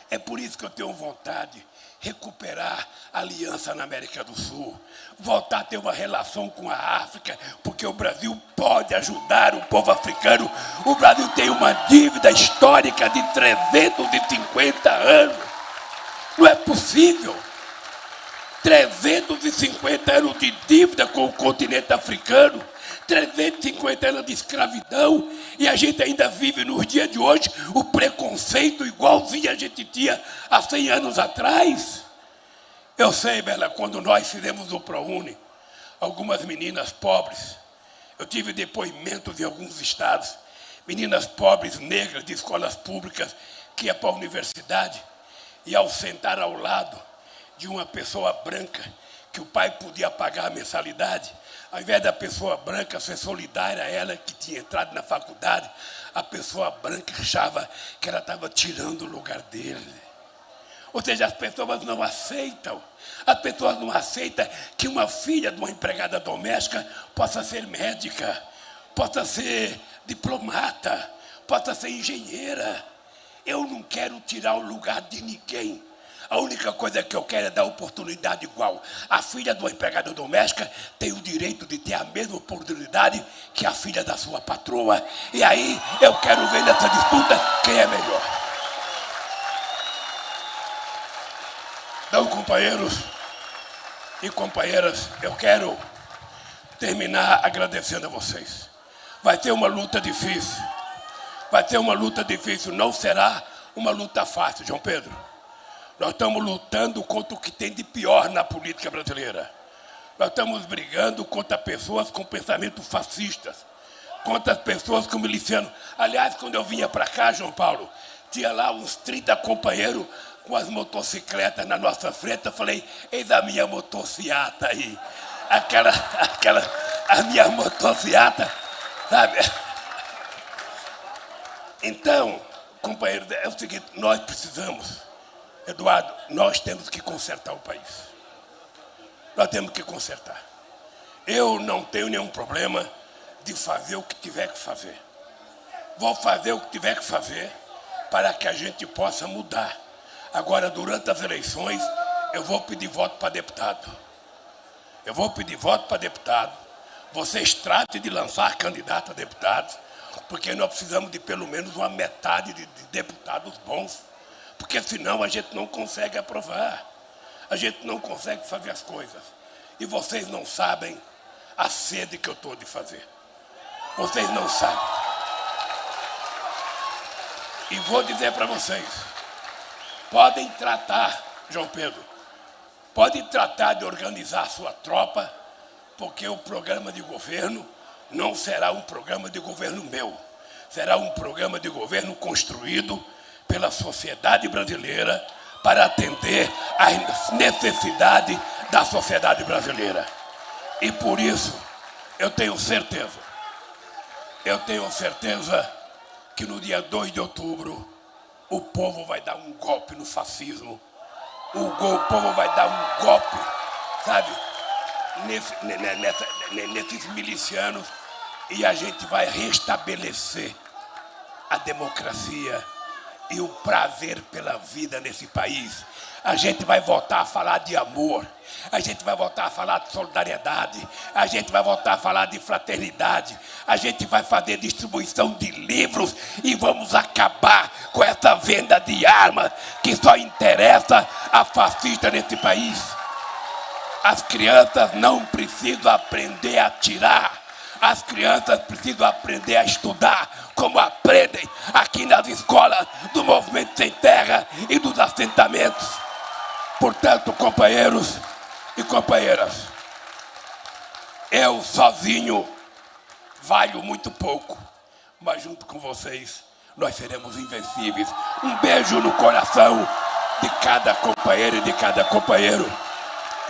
[SPEAKER 9] É por isso que eu tenho vontade de recuperar a aliança na América do Sul, voltar a ter uma relação com a África, porque o Brasil pode ajudar o povo africano. O Brasil tem uma dívida histórica de 350 anos. Não é possível. 350 anos de dívida com o continente africano, 350 anos de escravidão, e a gente ainda vive nos dias de hoje o preconceito igualzinho a gente tinha há 100 anos atrás. Eu sei, Bela, quando nós fizemos o ProUni, algumas meninas pobres, eu tive depoimentos em alguns estados, meninas pobres, negras, de escolas públicas, que iam para a universidade, e ao sentar ao lado de uma pessoa branca, que o pai podia pagar a mensalidade, ao invés da pessoa branca ser solidária a ela, que tinha entrado na faculdade, a pessoa branca achava que ela estava tirando o lugar dele. Ou seja, as pessoas não aceitam. As pessoas não aceitam que uma filha de uma empregada doméstica possa ser médica, possa ser diplomata, possa ser engenheira. Eu não quero tirar o lugar de ninguém. A única coisa que eu quero é dar oportunidade igual. A filha de uma empregada doméstica tem o direito de ter a mesma oportunidade que a filha da sua patroa. E aí eu quero ver nessa disputa quem é melhor. Então, companheiros e companheiras, eu quero terminar agradecendo a vocês. Vai ter uma luta difícil. Vai ter uma luta difícil. Não será uma luta fácil, João Pedro. Nós estamos lutando contra o que tem de pior na política brasileira. Nós estamos brigando contra pessoas com pensamentos fascistas, contra as pessoas com milicianos. Aliás, quando eu vinha para cá, João Paulo, tinha lá uns 30 companheiros com as motocicletas na nossa frente. Eu falei, eis a minha motociata aí. A minha motociata, sabe? Então, companheiros, é o seguinte, nós precisamos... Eduardo, nós temos que consertar o país. Nós temos que consertar. Eu não tenho nenhum problema de fazer o que tiver que fazer. Vou fazer o que tiver que fazer para que a gente possa mudar. Agora, durante as eleições, eu vou pedir voto para deputado. Eu vou pedir voto para deputado. Vocês tratem de lançar candidato a deputados, porque nós precisamos de pelo menos uma metade de deputados bons. Porque senão a gente não consegue aprovar. A gente não consegue fazer as coisas. E vocês não sabem a sede que eu estou de fazer. Vocês não sabem. E vou dizer para vocês, podem tratar, João Pedro, podem tratar de organizar a sua tropa, porque o programa de governo não será um programa de governo meu. Será um programa de governo construído pela sociedade brasileira para atender às necessidades da sociedade brasileira. E por isso, eu tenho certeza que no dia 2 de outubro, o povo vai dar um golpe no fascismo. O povo vai dar um golpe, sabe, nesses milicianos, e a gente vai restabelecer a democracia e o prazer pela vida nesse país. A gente vai voltar a falar de amor, a gente vai voltar a falar de solidariedade, a gente vai voltar a falar de fraternidade, a gente vai fazer distribuição de livros e vamos acabar com essa venda de armas que só interessa a fascista nesse país. As crianças não precisam aprender a atirar. As crianças precisam aprender a estudar, como aprendem aqui nas escolas do Movimento Sem Terra e dos assentamentos. Portanto, companheiros e companheiras, eu sozinho valho muito pouco, mas junto com vocês nós seremos invencíveis. Um beijo no coração de cada companheira e de cada companheiro.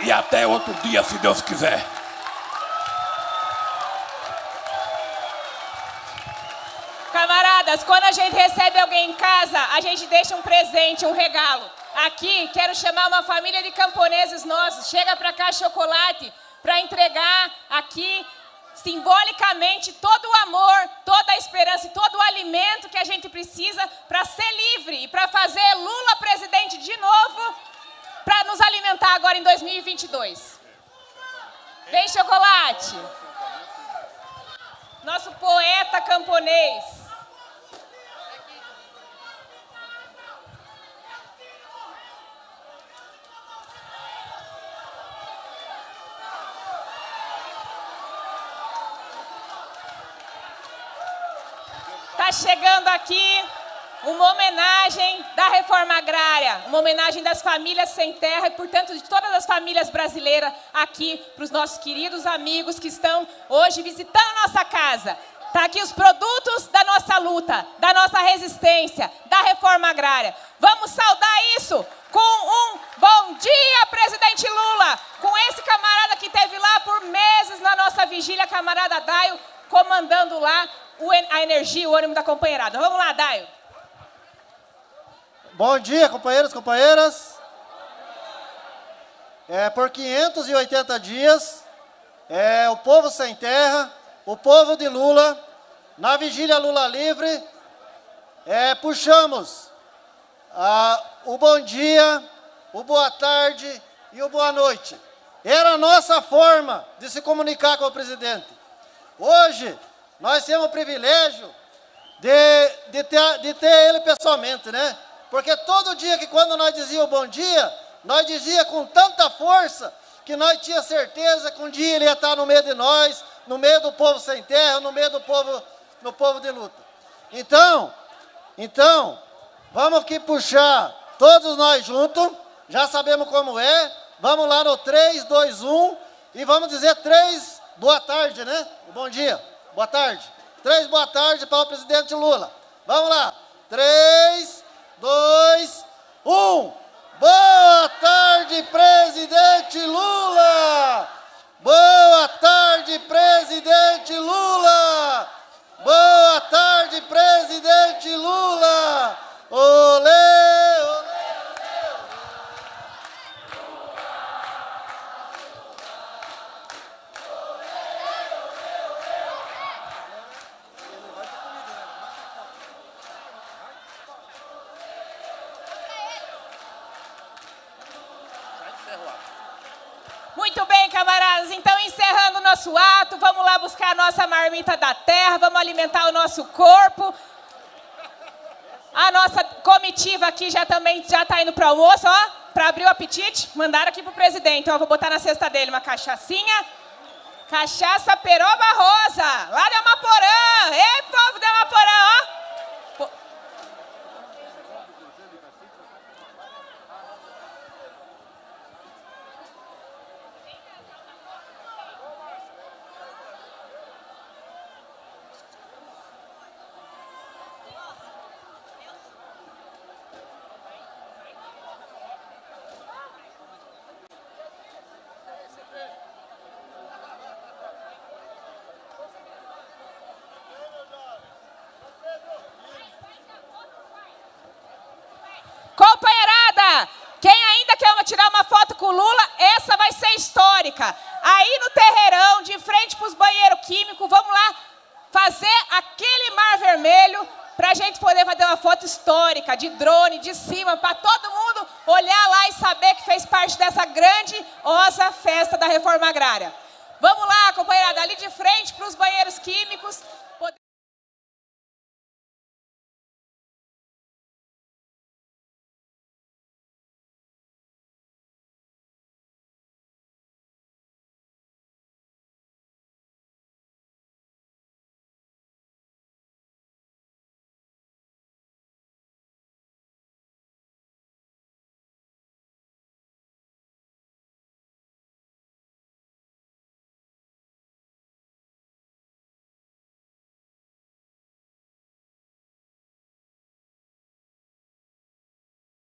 [SPEAKER 9] E até outro dia, se Deus quiser.
[SPEAKER 1] Camaradas, quando a gente recebe alguém em casa, a gente deixa um presente, um regalo. Aqui, quero chamar uma família de camponeses nossos. Chega para cá chocolate para entregar aqui, simbolicamente, todo o amor, toda a esperança e todo o alimento que a gente precisa para ser livre e para fazer Lula presidente de novo, para nos alimentar agora em 2022. Vem chocolate. Nosso poeta camponês. Está chegando aqui uma homenagem da reforma agrária, uma homenagem das famílias sem terra e, portanto, de todas as famílias brasileiras aqui para os nossos queridos amigos que estão hoje visitando a nossa casa. Está aqui os produtos da nossa luta, da nossa resistência, da reforma agrária. Vamos saudar isso com um bom dia, presidente Lula, com esse camarada que esteve lá por meses na nossa vigília, camarada Daio, comandando lá a energia, o ânimo da companheirada. Vamos lá, Daio.
[SPEAKER 10] Bom dia, companheiros e companheiras. Por 580 dias, o povo sem terra, o povo de Lula, na vigília Lula Livre, puxamos o bom dia, o boa tarde e o boa noite. Era a nossa forma de se comunicar com o presidente. Hoje, nós temos o privilégio de ter ele pessoalmente, né? Porque todo dia que quando nós dizíamos bom dia, nós dizia com tanta força que nós tínhamos certeza que um dia ele ia estar no meio de nós, no meio do povo sem terra, no meio do povo de luta. Então, vamos aqui puxar todos nós juntos, já sabemos como é, vamos lá no 3, 2, 1 e vamos dizer 3, boa tarde, né? Bom dia. Boa tarde. 3 boa tarde para o presidente Lula. Vamos lá. 3, 2, 1. Boa tarde, presidente Lula. Boa tarde, presidente Lula. Boa tarde, presidente Lula. Olê, olê.
[SPEAKER 1] Muito bem, camaradas. Então, encerrando o nosso ato, vamos lá buscar a nossa marmita da terra, vamos alimentar o nosso corpo. A nossa comitiva aqui já está indo para o almoço, ó, para abrir o apetite. Mandaram aqui para o presidente, ó, vou botar na cesta dele uma cachaçinha. Cachaça Peroba Rosa, lá de Amaporã. Ei, povo de Amaporã, ó. Companheirada, quem ainda quer tirar uma foto com o Lula, essa vai ser histórica. Aí no terreirão, de frente para os banheiros químicos, vamos lá fazer aquele mar vermelho para a gente poder fazer uma foto histórica, de drone, de cima, para todo mundo olhar lá e saber que fez parte dessa grandiosa festa da reforma agrária. Vamos lá, companheirada, ali de frente para os banheiros químicos.